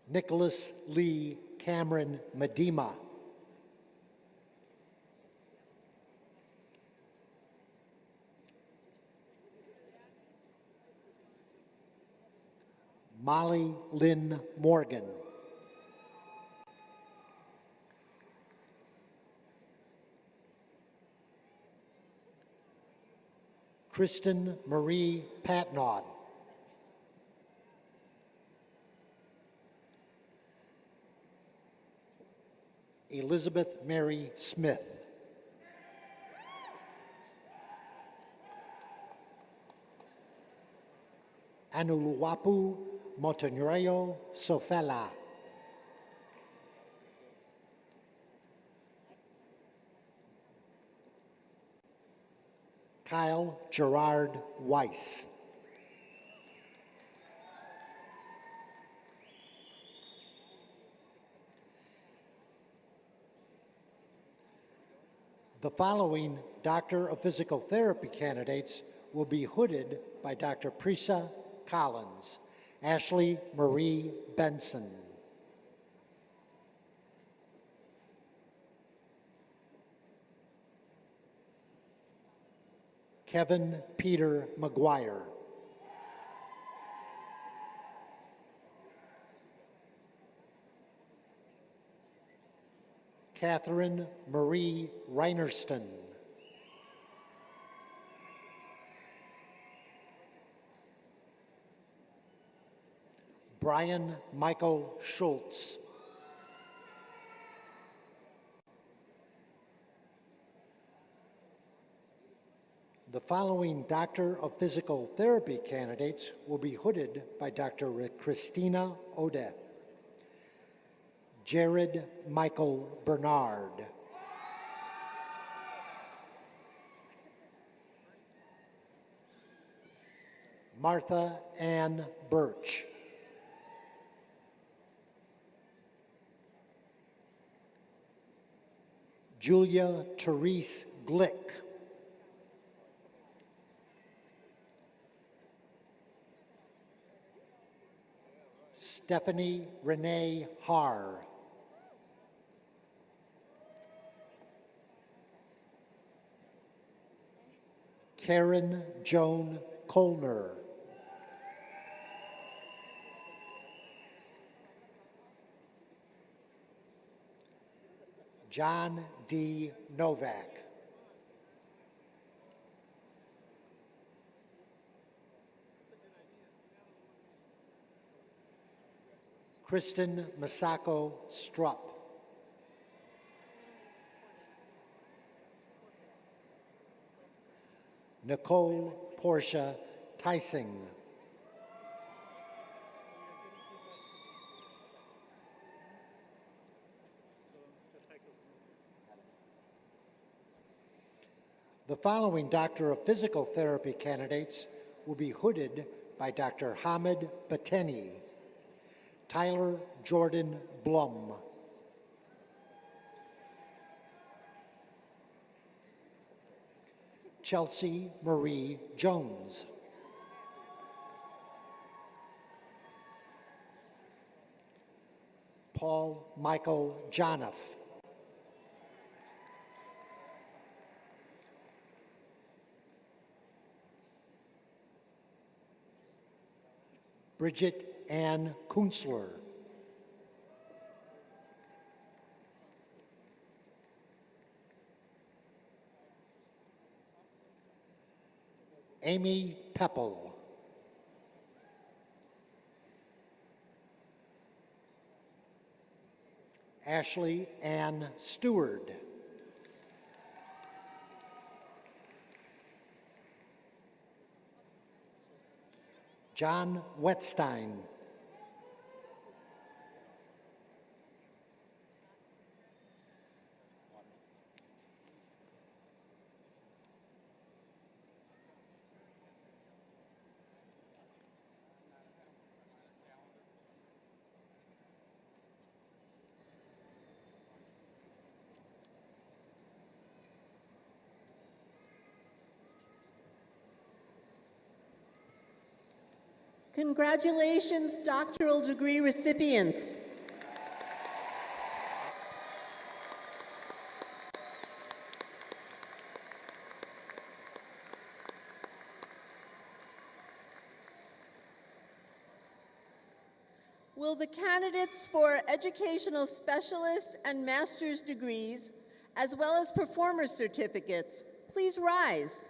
Nicholas Lee Cameron Medema. Molly Lynn Morgan. Kristen Marie Patnaud. Elizabeth Mary Smith. Anuluwapu Motonreo Sofela. Kyle Gerard Weiss. The following Doctor of Physical Therapy candidates will be hooded by Dr. Prisa Collins. Ashley Marie Benson. Kevin Peter McGuire. Catherine Marie Reinerston. Brian Michael Schultz. The following Doctor of Physical Therapy candidates will be hooded by Dr. Christina Ode. Jared Michael Bernard. Martha Ann Birch. Julia Therese Glick. Stephanie Renee Haar. Karen Joan Kolner. John D. Novak. Kristen Masako Strupp. Nicole Portia Tysing. The following Doctor of Physical Therapy candidates will be hooded by Dr. Hamid Bateni. Tyler Jordan Blum. Chelsea Marie Jones. Paul Michael Jonoff. Bridget Ann Kunzler. Amy Peppel. Ashley Ann Stewart. John Wetstein. Congratulations, doctoral degree recipients. Will the candidates for educational specialist and master's degrees, as well as performance certificates, please rise?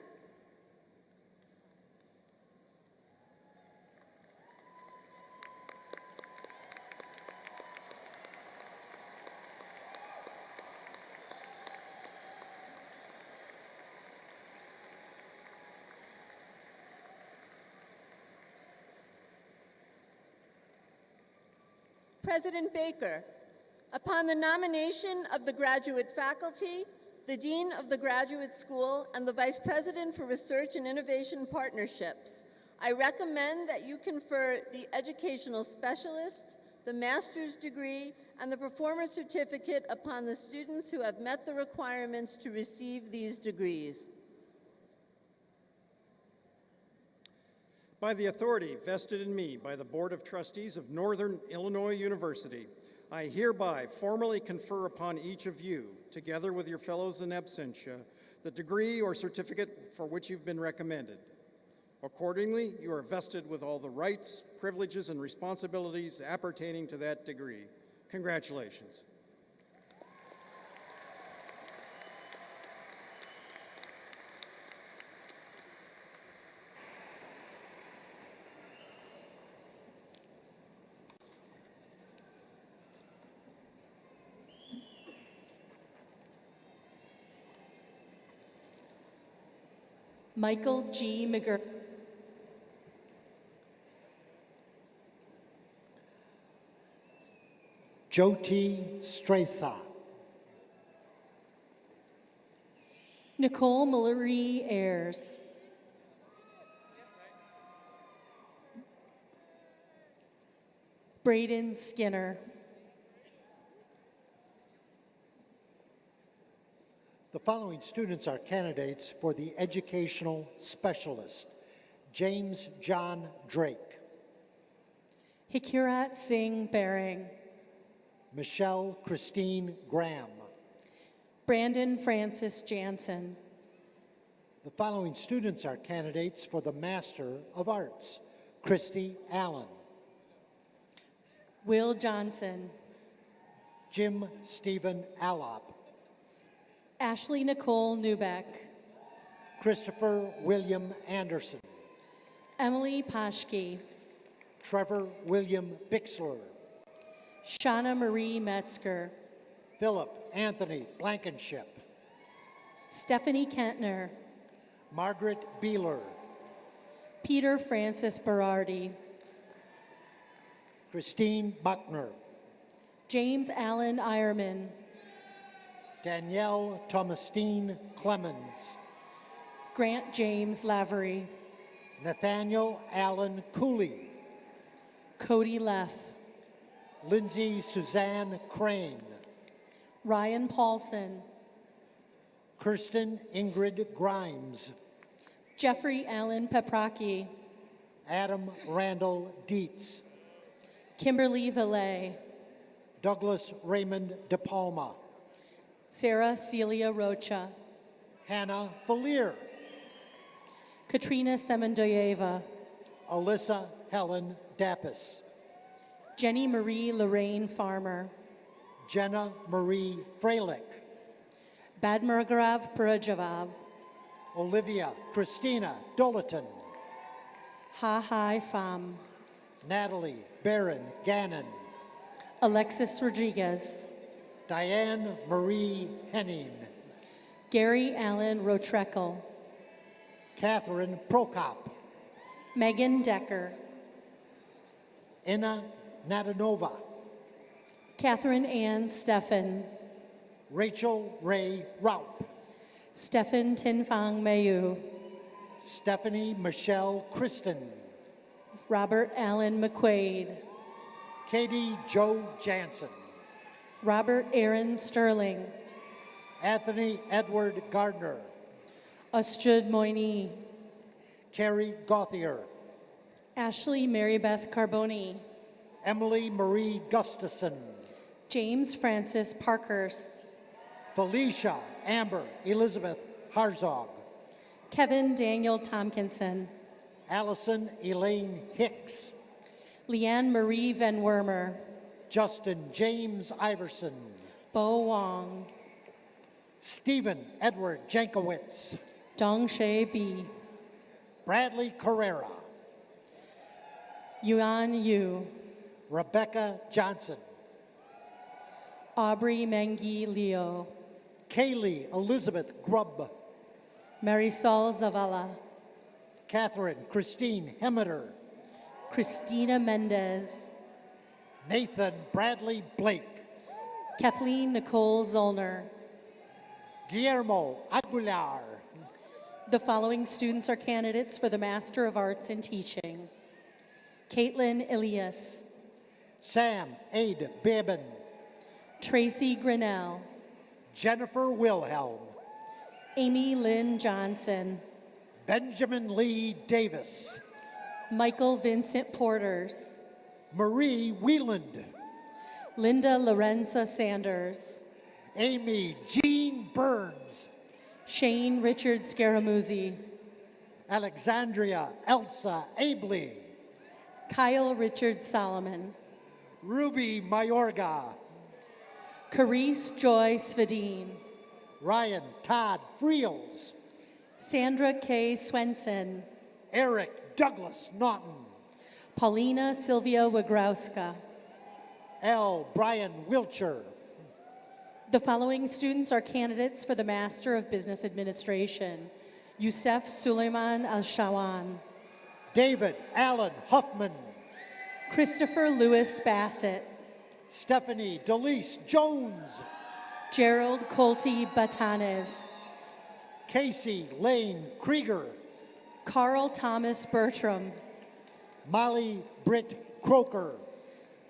President Baker, upon the nomination of the graduate faculty, the Dean of the Graduate School, and the Vice President for Research and Innovation Partnerships, I recommend that you confer the educational specialist, the master's degree, and the performance certificate upon the students who have met the requirements to receive these degrees. By the authority vested in me by the Board of Trustees of Northern Illinois University, I hereby formally confer upon each of you, together with your fellows in absentia, the degree or certificate for which you've been recommended. Accordingly, you are vested with all the rights, privileges, and responsibilities appertaining to that degree. Congratulations. Michael G. McGurk. Jyoti Stratha. Nicole Marie Ayers. Braden Skinner. The following students are candidates for the Educational Specialist. James John Drake, Hikirat Singh Baring. Michelle Christine Graham. Brandon Francis Jansen. The following students are candidates for the Master of Arts. Christy Allen, Will Johnson. Jim Stephen Allop, Ashley Nicole Newbeck. Christopher William Anderson, Emily Paschke. Trevor William Bixler, Shauna Marie Metzger. Philip Anthony Blankenship, Stephanie Kentner. Margaret Beeler, Peter Francis Berardi. Christine Buckner, James Allen Ironman. Danielle Thomasine Clemens, Grant James Lavery. Nathaniel Allen Cooley, Cody Leff. Lindsay Suzanne Crane, Ryan Paulson. Kirsten Ingrid Grimes, Jeffrey Allen Pepraki. Adam Randall Dietz, Kimberly Valet. Douglas Raymond DePalma, Sarah Celia Rocha. Hannah Valier, Katrina Semendoyeva. Alyssa Helen Dapis, Jenny Marie Lorraine Farmer. Jenna Marie Freilich, Badmurgarav Purajavav. Olivia Christina Dolaton, Ha Hai Pham. Natalie Barron Gannon, Alexis Rodriguez. Diane Marie Henning, Gary Allen Rotrekel. Catherine Prokop, Megan Decker. Inna Nadanova, Catherine Ann Steffen. Rachel Ray Raup, Stefan Tinfang Mayu. Stephanie Michelle Kristen, Robert Allen McQuaid. Katie Joe Jansen, Robert Aaron Sterling. Anthony Edward Gardner, Ustud Moini. Carrie Gauthier, Ashley Marybeth Carboni. Emily Marie Gustafson, James Francis Parkhurst. Felicia Amber Elizabeth Harzog, Kevin Daniel Tompkinson. Allison Elaine Hicks, Leanne Marie Van Wormer. Justin James Iverson, Bo Wong. Stephen Edward Jankowitz, Dong Shay Bi. Bradley Carrera, Yuan Yu. Rebecca Johnson, Aubrey Mengi Leo. Kaylee Elizabeth Grubb, Marisol Zavala. Catherine Christine Hemmeter, Christina Mendez. Nathan Bradley Blake, Kathleen Nicole Zollner. Guillermo Aguilar, The following students are candidates for the Master of Arts in Teaching. Caitlin Elias. Sam Aid Babin, Tracy Grinnell. Jennifer Wilhelm, Amy Lynn Johnson. Benjamin Lee Davis, Michael Vincent Porters. Marie Wieland, Linda Lorenza Sanders. Amy Jean Burns, Shane Richard Scaramuzzi. Alexandria Elsa Abley, Kyle Richard Solomon. Ruby Mayorga, Carice Joy Svedine. Ryan Todd Friels, Sandra K. Swenson. Eric Douglas Naughton, Paulina Sylvia Wagrowska. L. Brian Wilcher, The following students are candidates for the Master of Business Administration. Youssef Suleiman Al-Shawan, David Allen Huffman, Christopher Lewis Bassett, Stephanie Delise Jones, Gerald Colty Batanes, Casey Lane Krieger, Carl Thomas Bertram, Molly Britt Croker,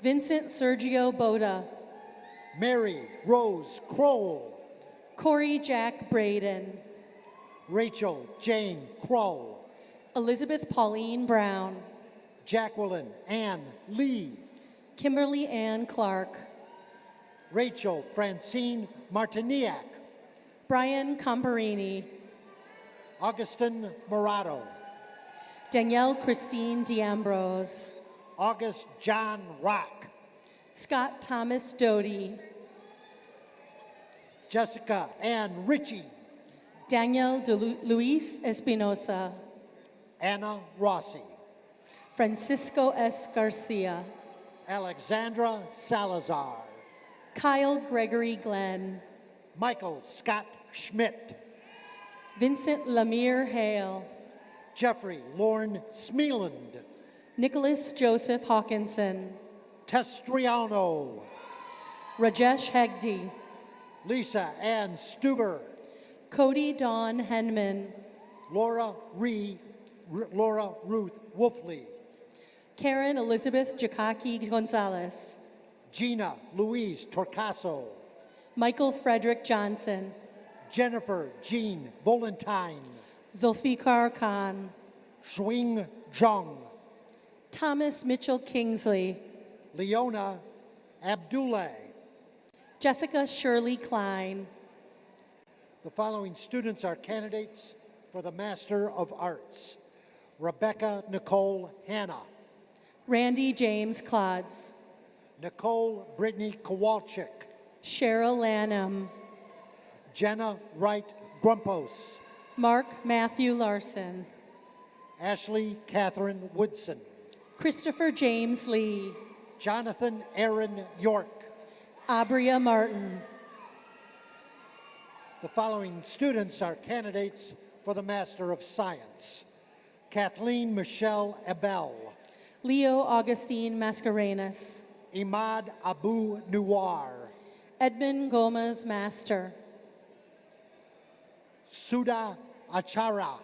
Vincent Sergio Boda, Mary Rose Kroll, Corey Jack Braden, Rachel Jane Kroll, Elizabeth Pauline Brown, Jacqueline Ann Lee, Kimberly Ann Clark, Rachel Francine Martiniak, Brian Comparini, Augustin Morato, Danielle Christine D'Ambrose, August John Rock, Scott Thomas Doty, Jessica Ann Ritchie, Daniel Luis Espinosa, Anna Rossi, Francisco S. Garcia, Alexandra Salazar, Kyle Gregory Glenn, Michael Scott Schmidt, Vincent Lemire Hale, Jeffrey Lorne Smeeland, Nicholas Joseph Hawkinson, Testriano, Rajesh Hegde, Lisa Ann Stuber, Cody Dawn Henman, Laura Ruth Wolfley, Karen Elizabeth Jakaki Gonzalez, Gina Louise Torcaso, Michael Frederick Johnson, Jennifer Jean Volentine, Zulfikar Khan, Xuing Zhang, Thomas Mitchell Kingsley, Leona Abdullah. Jessica Shirley Klein, The following students are candidates for the Master of Arts. Rebecca Nicole Hanna, Randy James Clods, Nicole Brittany Kowalczyk, Cheryl Lanham, Jenna Wright Grumpos, Mark Matthew Larson, Ashley Catherine Woodson, Christopher James Lee, Jonathan Aaron York. Abria Martin, The following students are candidates for the Master of Science. Kathleen Michelle Abel, Leo Augustine Mascarenas, Imad Abu Nuwar, Edmund Gomez Master, Sudha Achara,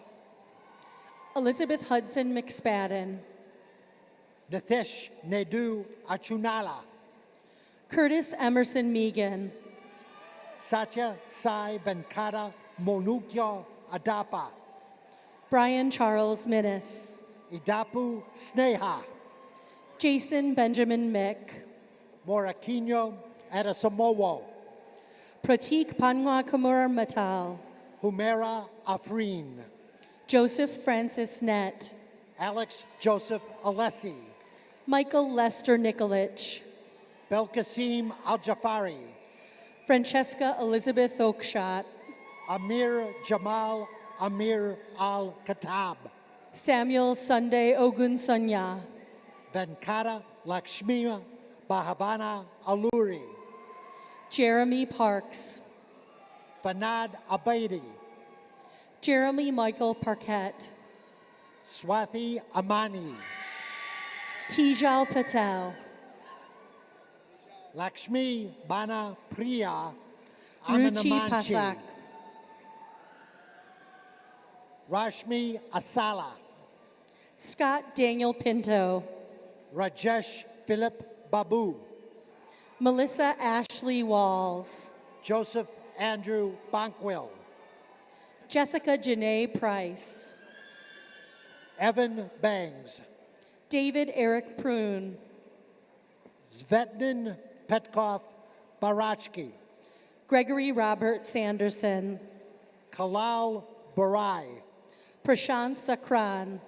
Elizabeth Hudson McSpadden, Nitesh Nedu Achunala, Curtis Emerson Megan, Satya Sai Venkata Monukya Adapa, Brian Charles Minnis, Idapu Sneha, Jason Benjamin Mick, Morakinyo Adasamowo, Pratik Panwakamur Matal, Humera Afrin, Joseph Francis Nett, Alex Joseph Alessi, Michael Lester Nikolich, Belkasim Al-Jafari, Francesca Elizabeth Oakshott, Amir Jamal Amir Al-Khattab, Samuel Sunday Ogun Sanya, Venkata Lakshmi Bhavana Aluri, Jeremy Parks, Fanad Abadi, Jeremy Michael Parkett, Swathi Amani, Tijal Patel, Lakshmi Bana Priya Ruchi Amanamanchi, Pathak, Rashmi Asala, Scott Daniel Pinto, Rajesh Philip Babu, Melissa Ashley Walls, Joseph Andrew Bankwell, Jessica Janae Price, Evan Bangs, David Eric Prune, Svetnin Petkov Barachki, Gregory Robert Sanderson, Kalal Barai, Prashant Sakran,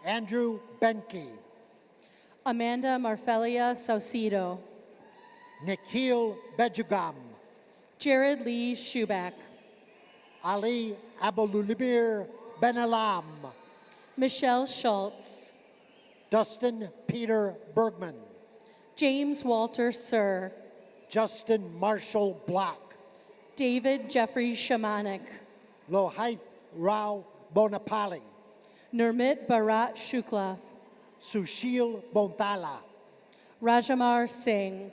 Andrew Benke, Amanda Marfelia Saucedo, Nikhil Bejugam, Jared Lee Schuback, Ali Abulubir Benalam, Michelle Schultz, Dustin Peter Bergman, James Walter Sir, Justin Marshall Block, David Jeffrey Shamanik, Lohith Rao Bonapali, Nurmit Bharat Shukla, Sushil Bontala, Rajamar Singh,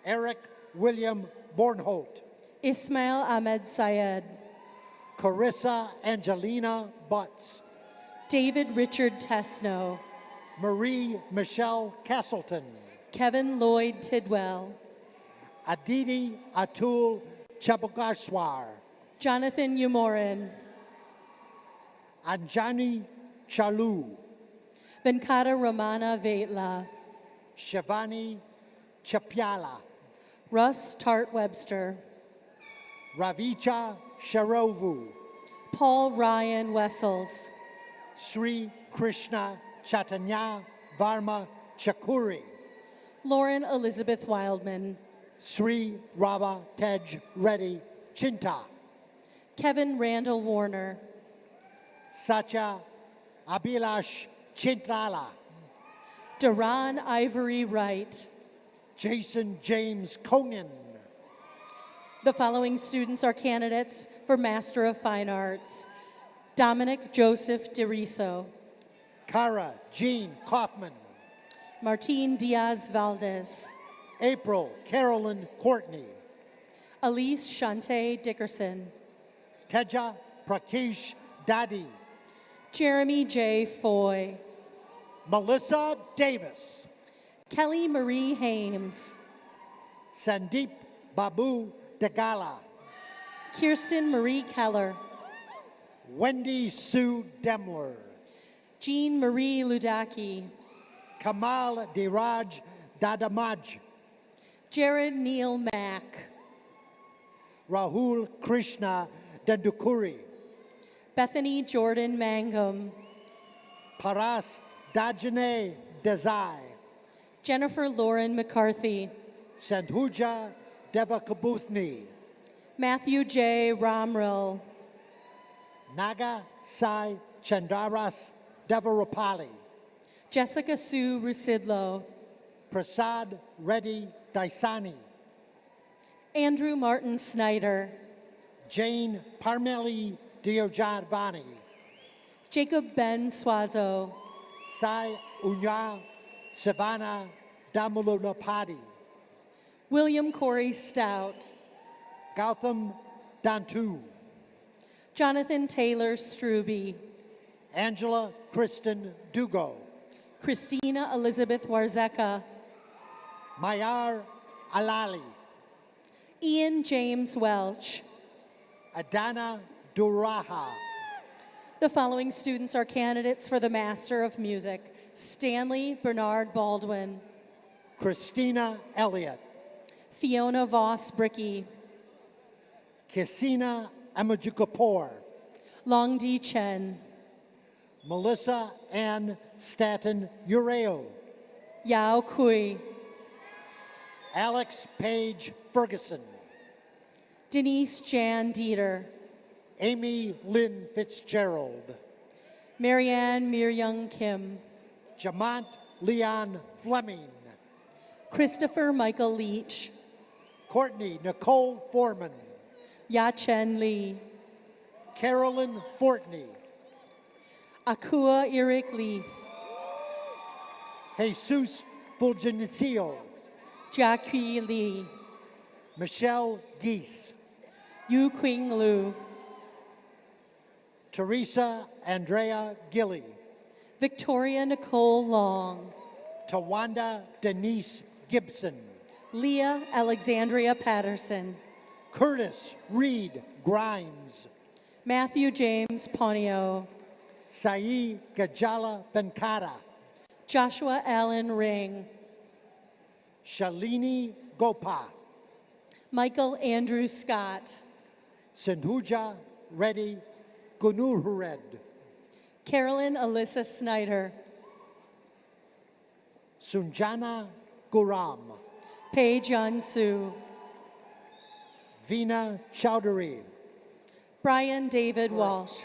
Eric William Bornholt, Ismail Ahmed Syed, Carissa Angelina Butts, David Richard Tesno, Marie Michelle Castleton, Kevin Lloyd Tidwell, Aditi Atul Chabugashwar, Jonathan Umorin, Anjani Chalu, Venkata Ramana Vaitla, Shivani Chapiala, Russ Tart Webster, Ravicha Sharovu, Paul Ryan Wessels, Sri Krishna Chaitanya Varma Chakuri, Lauren Elizabeth Wildman, Sri Rava Tej Reddy Chinta, Kevin Randall Warner, Satya Abhilash Chintala, Duran Ivory Wright. Jason James Conan, The following students are candidates for Master of Fine Arts. Dominic Joseph DeRiso, Cara Jean Kaufman, Martin Diaz Valdez, April Carolyn Courtney, Elise Shante Dickerson, Teja Prakesh Dadi, Jeremy J. Foy, Melissa Davis, Kelly Marie Hames, Sandeep Babu Degala, Kirsten Marie Keller, Wendy Sue Demler, Jean Marie Ludaki, Kamal Diraj Dadamaj, Jared Neal Mack, Rahul Krishna Dandukuri, Bethany Jordan Mangum, Paras Dajane Desai, Jennifer Lauren McCarthy, Sandhuja Devakabuthni, Matthew J. Ramril, Naga Sai Chandaras Devarapali, Jessica Sue Rusidlo, Prasad Reddy Daisani, Andrew Martin Snyder, Jane Parmeli Diojadvani, Jacob Ben Swazo, Sai Unya Savannah Damulunapadi, William Corey Stout, Gautam Dantu, Jonathan Taylor Struby, Angela Kristen Dugo, Christina Elizabeth Warzeka, Mayar Alali, Ian James Welch. Adana Duraha, The following students are candidates for the Master of Music. Stanley Bernard Baldwin, Christina Elliott, Fiona Voss Bricky, Kisina Amajukapur, Long Di Chen, Melissa Ann Staton Ureo, Yao Kui, Alex Page Ferguson, Denise Jan Dieter, Amy Lynn Fitzgerald, Marianne Miryoung Kim, Jamont Leon Fleming, Christopher Michael Leach, Courtney Nicole Foreman, Ya Chen Lee, Carolyn Fortney, Akua Eric Leith, Jesus Fulgencio, Jackie Lee, Michelle Geese, Yu Qing Lu, Teresa Andrea Gilly, Victoria Nicole Long, Tawanda Denise Gibson, Leah Alexandria Patterson, Curtis Reed Grimes, Matthew James Ponio, Sai Gajala Venkata, Joshua Allen Ring, Shalini Gopa, Michael Andrew Scott, Sindhuja Reddy Gunurhured, Carolyn Alyssa Snyder, Sunjana Guram, Pei Jun Su, Veena Chowdhury, Brian David Walsh,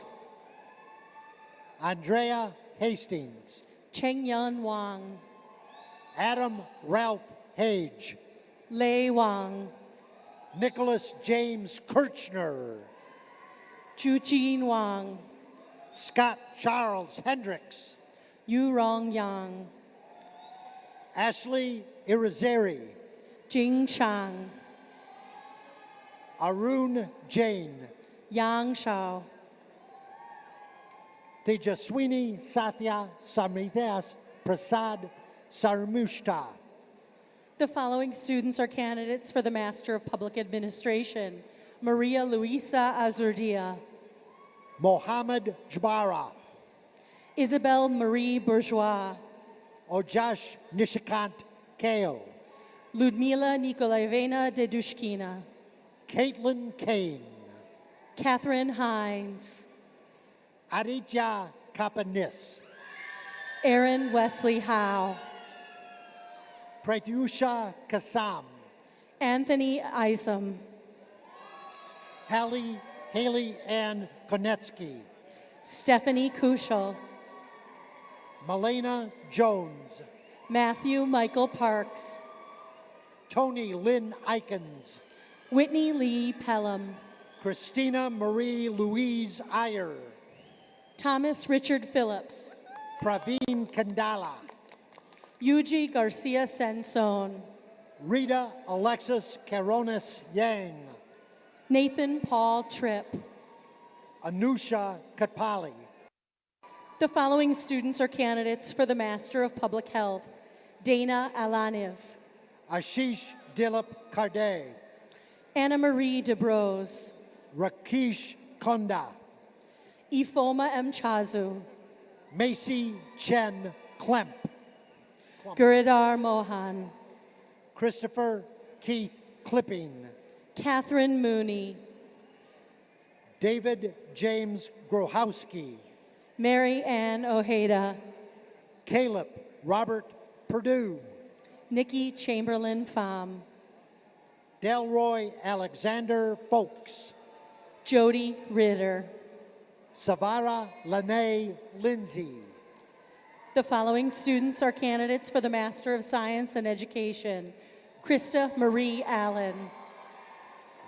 Andrea Hastings, Cheng Yun Wang, Adam Ralph Hage, Lei Wang, Nicholas James Kirchner, Ju Jin Wang, Scott Charles Hendricks, Yu Rong Yang, Ashley Irizarry, Jing Chang, Arun Jain, Yang Shao, Tejaswini Satya Samritas Prasad Sarmushta. The following students are candidates for the Master of Public Administration: Maria Luisa Azurdia, Mohammed Jabara, Isabel Marie Bourgeois, Ojash Nishikant Kale, Ludmila Nikolaevna Dedushkina, Caitlin Kane, Catherine Hines, Aditya Kapanis, Aaron Wesley Howe, Pratyusha Kasam, Anthony Isom, Haley Ann Konetsky, Stephanie Kushel, Malena Jones, Matthew Michael Parks, Tony Lynn Ikens, Whitney Lee Pelham, Christina Marie Louise Iyer, Thomas Richard Phillips, Praveen Kandala, Yuji Garcia Senson, Rita Alexis Caronis Yang, Nathan Paul Tripp. Anusha Katpali, The following students are candidates for the Master of Public Health: Dana Alanis, Ashish Dilip Karde, Anna Marie DeBrose, Rakesh Konda, Ifoma M. Chazu, Macy Chen Klemp, Guridar Mohan, Christopher Keith Clipping, Catherine Mooney, David James Grohowski, Mary Ann Ojeda, Caleb Robert Perdue, Nikki Chamberlain Pham, Delroy Alexander Folks, Jody Ritter. Savara Lene Lindsay, The following students are candidates for the Master of Science and Education: Krista Marie Allen,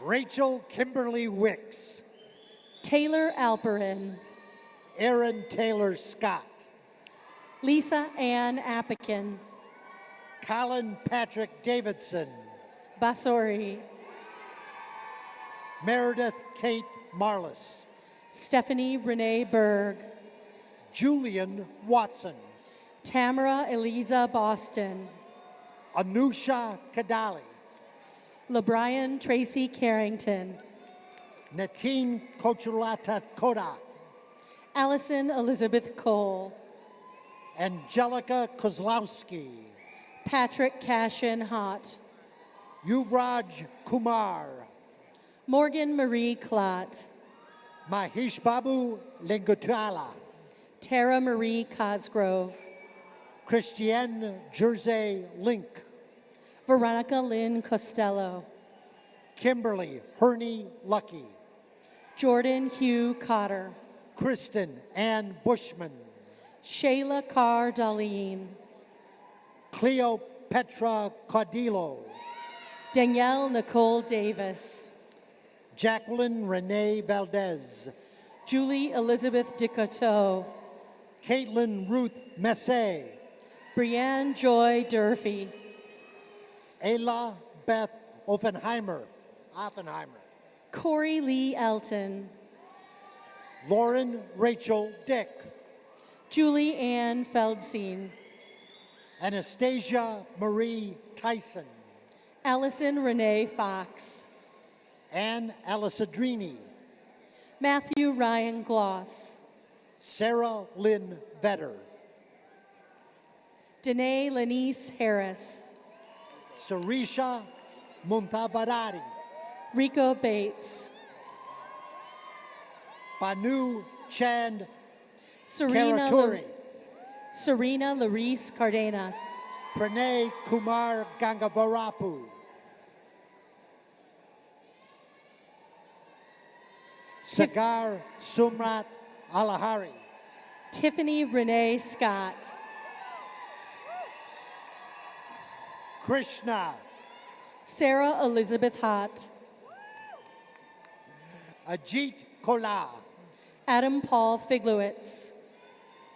Rachel Kimberly Wicks, Taylor Alperin, Aaron Taylor Scott, Lisa Ann Appikin, Colin Patrick Davidson, Basori, Meredith Kate Marlis, Stephanie Renee Berg, Julian Watson, Tamara Eliza Boston, Anusha Kadali, LeBrian Tracy Carrington, Natine Kochulata Koda, Allison Elizabeth Cole, Angelica Kozlowski, Patrick Cashin Hott, Yuvraj Kumar, Morgan Marie Klott, Mahesh Babu Lingutala, Tara Marie Cosgrove, Christiane Jersey Link, Veronica Lynn Costello, Kimberly Herney Lucky, Jordan Hugh Cotter, Kristen Ann Bushman, Shayla Carr Darlene, Cleo Petra Cardillo, Danielle Nicole Davis, Jacqueline Renee Valdez, Julie Elizabeth Dicoteau, Caitlin Ruth Messe, Brianne Joy Durfee, Ayla Beth Oppenheimer, Corey Lee Elton, Lauren Rachel Dick, Julie Ann Feldstein, Anastasia Marie Tyson, Allison Renee Fox, Ann Alisadrini, Matthew Ryan Gloss, Sarah Lynn Vetter, Danae Lenice Harris, Sarisha Muntavarari, Rico Bates, Banu Chand Serena, Karaturi, Serena Larice Cardenas, Pranay Kumar Gangavarapu, Sagar Sumrat Alahari, Tiffany Renee Scott, Krishna, Sarah Elizabeth Hott, Ajit Kola, Adam Paul Figlowitz,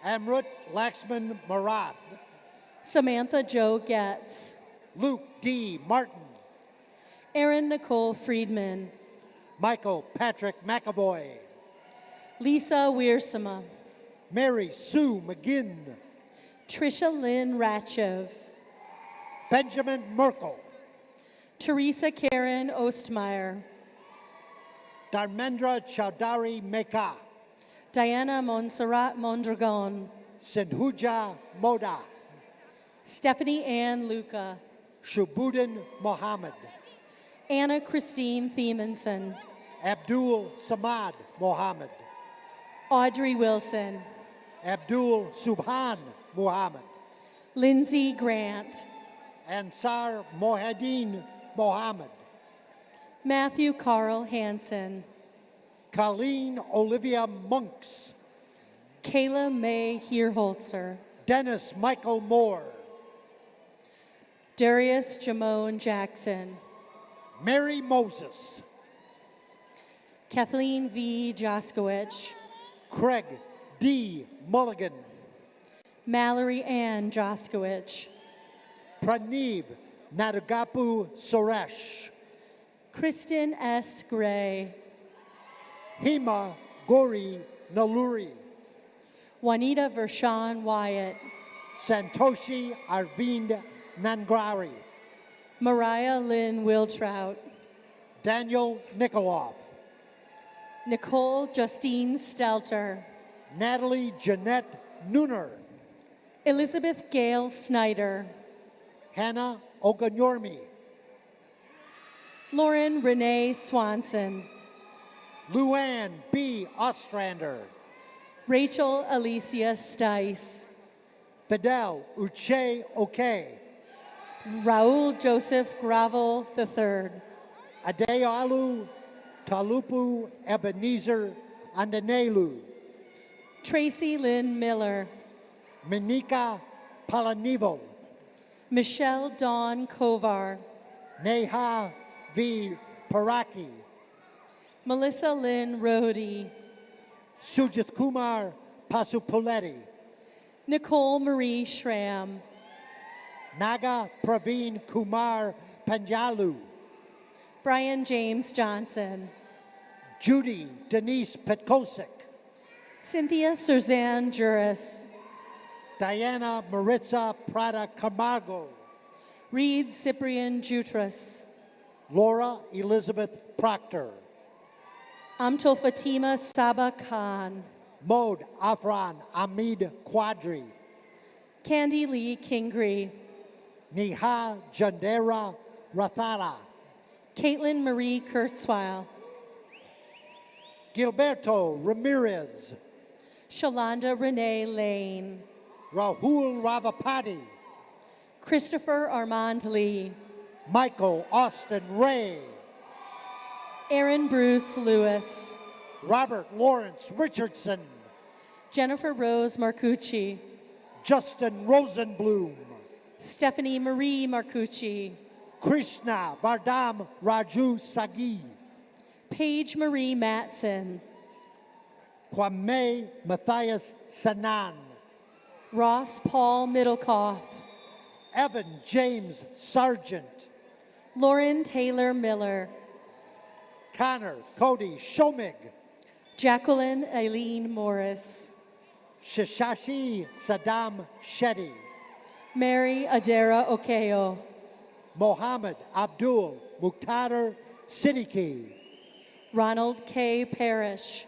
Amrut Laxman Marath, Samantha Jo Getz, Luke D. Martin, Erin Nicole Friedman, Michael Patrick McAvoy, Lisa Wiersema, Mary Sue McGinn, Trisha Lynn Ratchev, Benjamin Merkel, Teresa Karen Ostmeyer, Dharmendra Chaudhary Meka, Diana Montserrat Mondragon, Sindhuja Moda, Stephanie Ann Luca, Shubuddin Mohammed, Anna Christine Thiemanson, Abdul Samad Mohammed, Audrey Wilson, Abdul Subhan Muhammad, Lindsay Grant, Ansar Mohadin Mohammed, Matthew Carl Hansen, Colleen Olivia Monks, Kayla May Hierholzer, Dennis Michael Moore, Darius Jamone Jackson, Mary Moses, Kathleen V. Joskowicz, Craig D. Mulligan, Mallory Ann Joskowicz, Praneev Nadagapu Suresh, Kristen S. Gray, Hema Gori Naluri, Juanita Vershawn Wyatt, Santoshi Arvind Nangrari, Mariah Lynn Wiltrout, Daniel Nikoloff, Nicole Justine Stelter, Natalie Jeanette Nooner, Elizabeth Gail Snyder, Hannah Oganyormi, Lauren Renee Swanson, Luann B. Ostrander, Rachel Alicia Stice, Fidel Uche Oke, Raul Joseph Gravel III, Adealu Talupu Ebenezer Andanelu, Tracy Lynn Miller, Minika Palanivo, Michelle Dawn Kovar, Neha V. Paraki, Melissa Lynn Rohde, Sujit Kumar Pasupuletti, Nicole Marie Schramm, Naga Praveen Kumar Panjalu, Brian James Johnson, Judy Denise Petkosik, Cynthia Suzanne Juris, Diana Maritza Prada Camargo, Reed Cyprian Jutras, Laura Elizabeth Proctor, Amtul Fatima Saba Khan, Mod Afran Amid Quadri, Candy Lee Kingree, Niha Jandera Rathara, Caitlin Marie Kurzweil, Gilberto Ramirez, Shalonda Renee Lane, Rahul Ravapati, Christopher Armand Lee, Michael Austin Ray, Aaron Bruce Lewis, Robert Lawrence Richardson, Jennifer Rose Marcucci, Justin Rosenblum, Stephanie Marie Marcucci, Krishna Vardam Raju Sagi, Paige Marie Matson, Kwame Matthias Sanan, Ross Paul Middlecoff, Evan James Sargent, Lauren Taylor Miller, Connor Cody Shomig, Jacqueline Eileen Morris, Shishashi Saddam Shetty, Mary Adara Okeo, Mohammed Abdul Mukhtar Siddiqui, Ronald K. Parrish,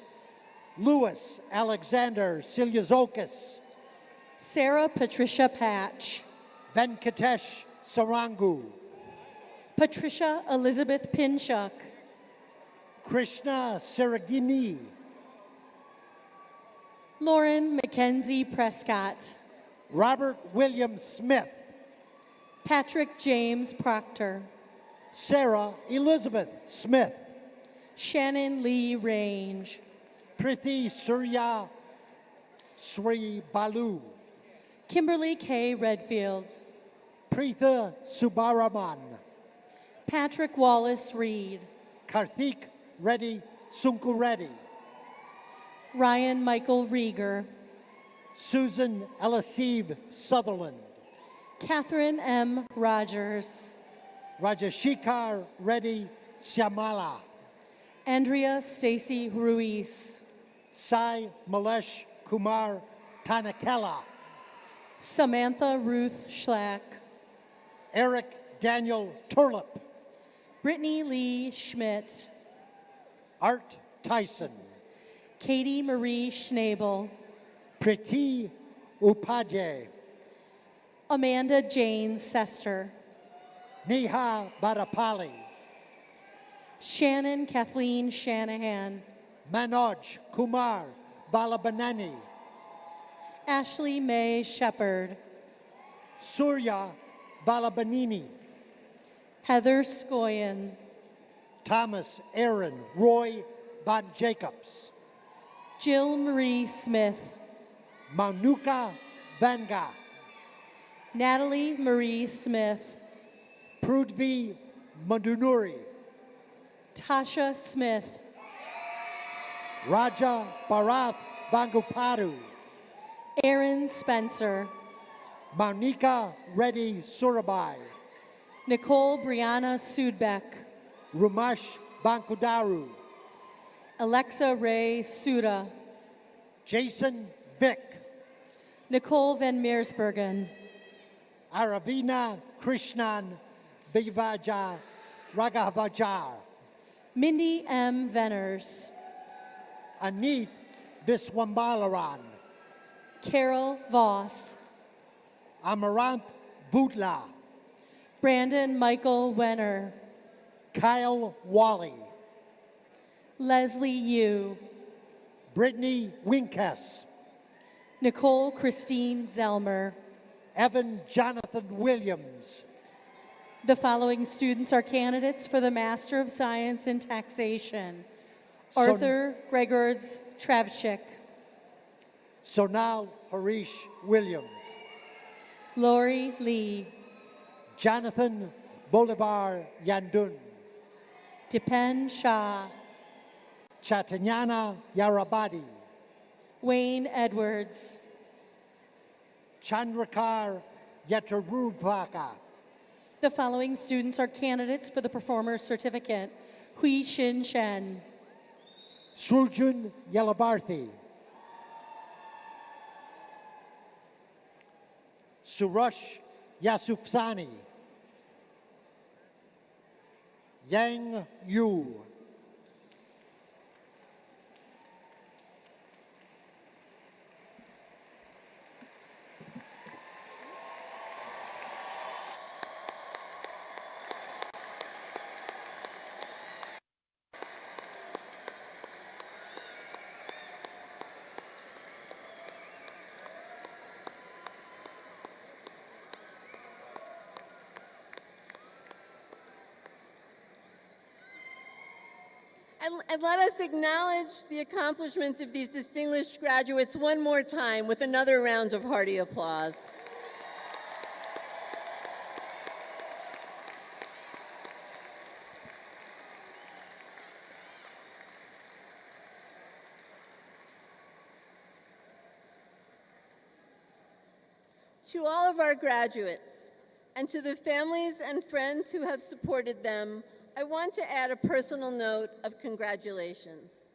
Louis Alexander Silyazokis, Sarah Patricia Patch, Venkatesh Sarangu, Patricia Elizabeth Pinchuk, Krishna Siragini, Lauren Mackenzie Prescott, Robert William Smith, Patrick James Proctor, Sarah Elizabeth Smith, Shannon Lee Range, Prithi Surya Sri Balu, Kimberly K. Redfield, Preetha Subaraman, Patrick Wallace Reed, Karthik Reddy Sunkureddy, Ryan Michael Rieger. Susan Elisive Sutherland. Catherine M. Rogers. Rajashikar Reddy Syamala. Andrea Stacy Ruiz. Sai Malesh Kumar Tanakela. Samantha Ruth Schlack. Eric Daniel Turlip. Brittany Lee Schmidt. Art Tyson. Katie Marie Schnabel. Priti Upadhyay. Amanda Jane Sester. Neha Badapali. Shannon Kathleen Shanahan. Manoj Kumar Balabanani. Ashley Mae Shepard. Surya Balabanini. Heather Scoyen. Thomas Aaron Roy Bon Jacobs. Jill Marie Smith. Manuka Vanga. Natalie Marie Smith. Prudvi Mandunuri. Tasha Smith. Raja Bharat Bangupadu. Aaron Spencer. Monica Reddy Surabai. Nicole Brianna Sudbeck. Rumash Bankudaru. Alexa Ray Suda. Jason Vick. Nicole Van Meersbergen. Aravina Krishnan Vivaja Raghavajar. Mindy M. Venners. Anith Viswambalaran. Carol Voss. Amaranth Vutla. Brandon Michael Wenner. Kyle Wally. Leslie Yu. Brittany Winkes. Nicole Christine Zelmer. Evan Jonathan Williams. The following students are candidates for the Master of Science in Taxation. Arthur Gregords Travchik. Sonal Harish Williams. Lori Lee. Jonathan Bolivar Yandun. Dipen Shah. Chatanyana Yarabadi. Wayne Edwards. Chandrakar Yetarubaka. The following students are candidates for the Performer's Certificate. Hui Shin Chen. Srujun Yelavarthi. Surush Yasufsani. Yang Yu. And let us acknowledge the accomplishments of these distinguished graduates one more time with another round of hearty applause. To all of our graduates, and to the families and friends who have supported them, I want to add a personal note of congratulations.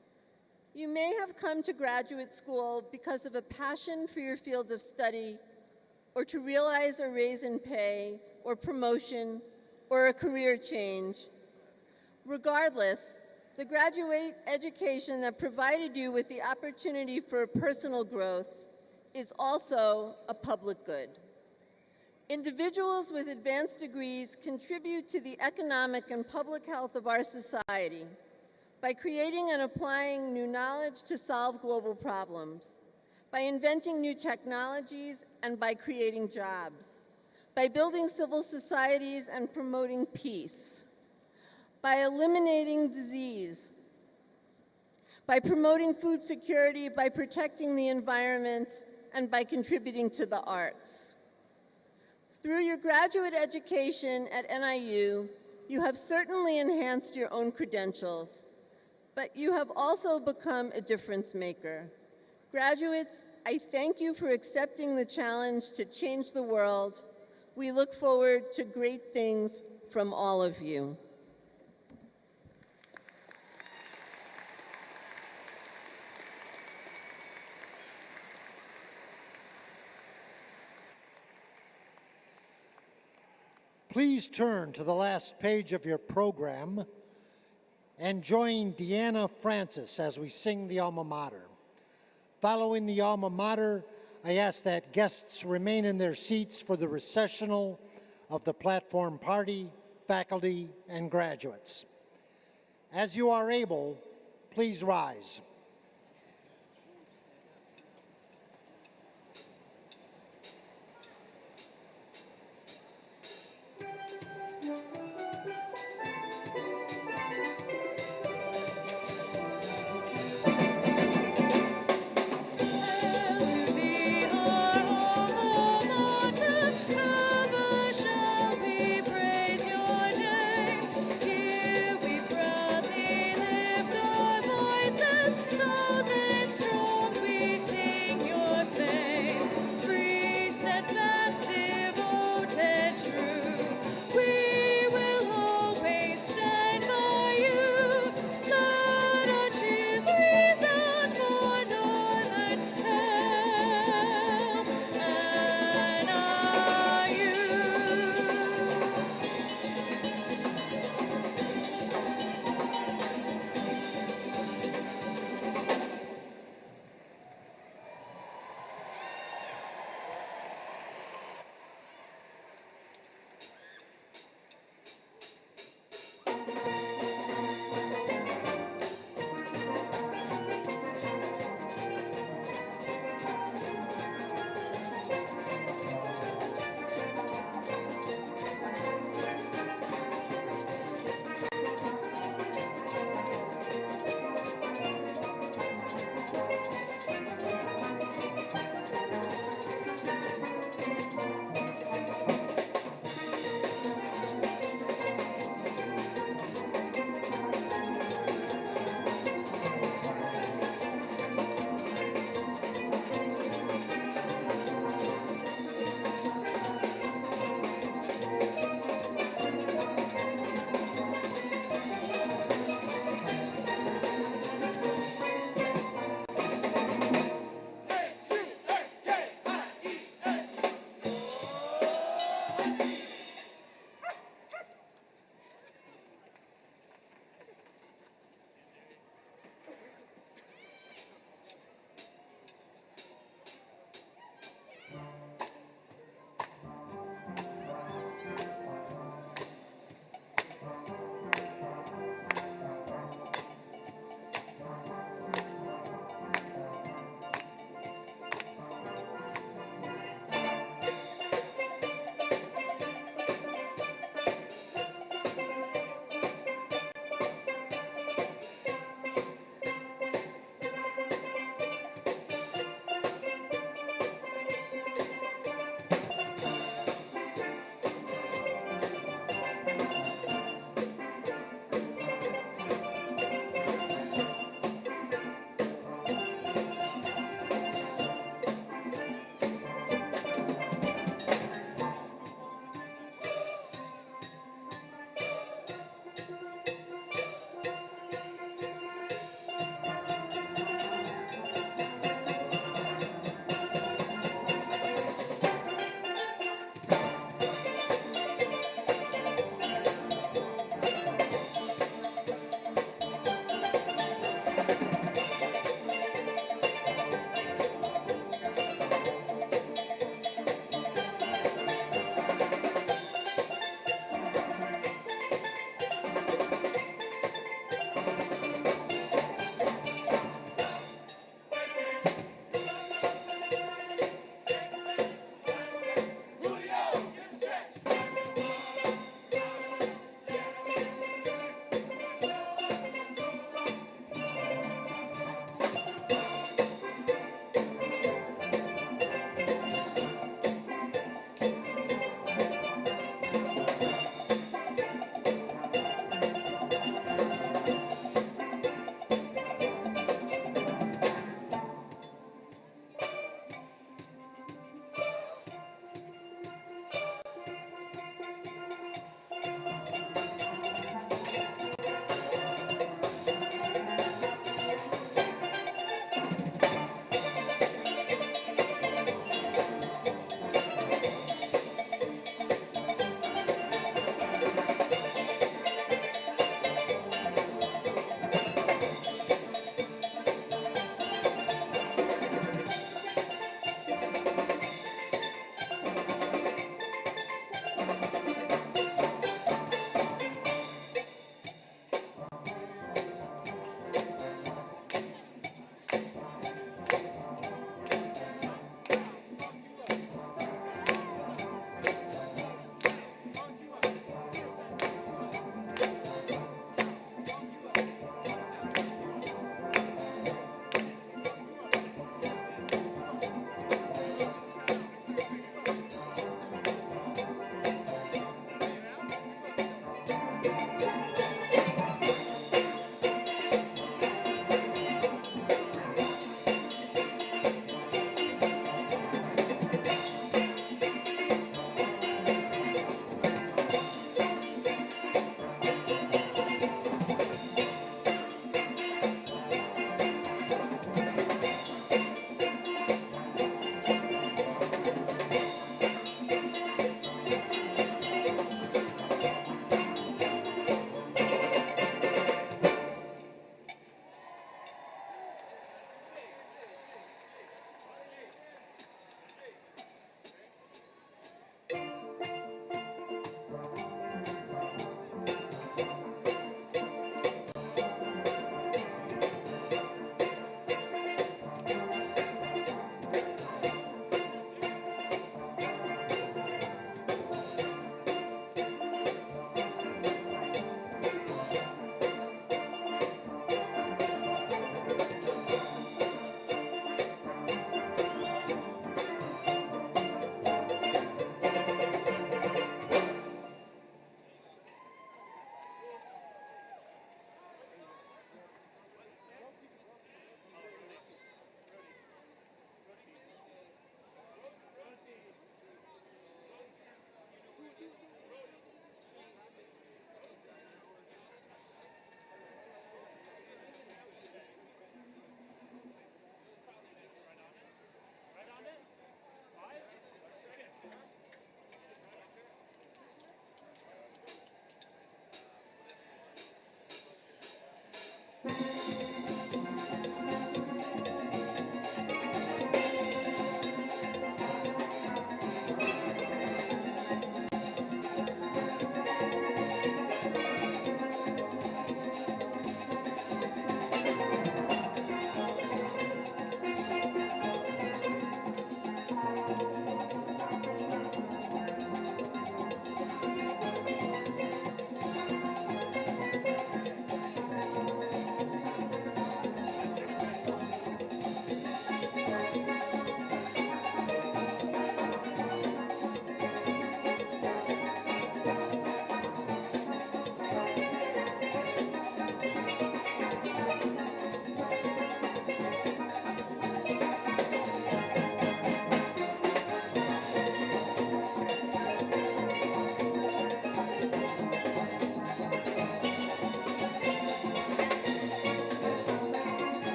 You may have come to graduate school because of a passion for your field of study, or to realize a raise in pay, or promotion, or a career change. Regardless, the graduate education that provided you with the opportunity for personal growth is also a public good. Individuals with advanced degrees contribute to the economic and public health of our society by creating and applying new knowledge to solve global problems, by inventing new technologies and by creating jobs, by building civil societies and promoting peace, by eliminating disease, by promoting food security, by protecting the environment, and by contributing to the arts. Through your graduate education at NIU, you have certainly enhanced your own credentials, but you have also become a difference maker. Graduates, I thank you for accepting the challenge to change the world. We look forward to great things from all of you. Please turn to the last page of your program and join Deanna Francis as we sing the alma mater. Following the alma mater, I ask that guests remain in their seats for the recessional of the platform party, faculty, and graduates. As you are able, please rise.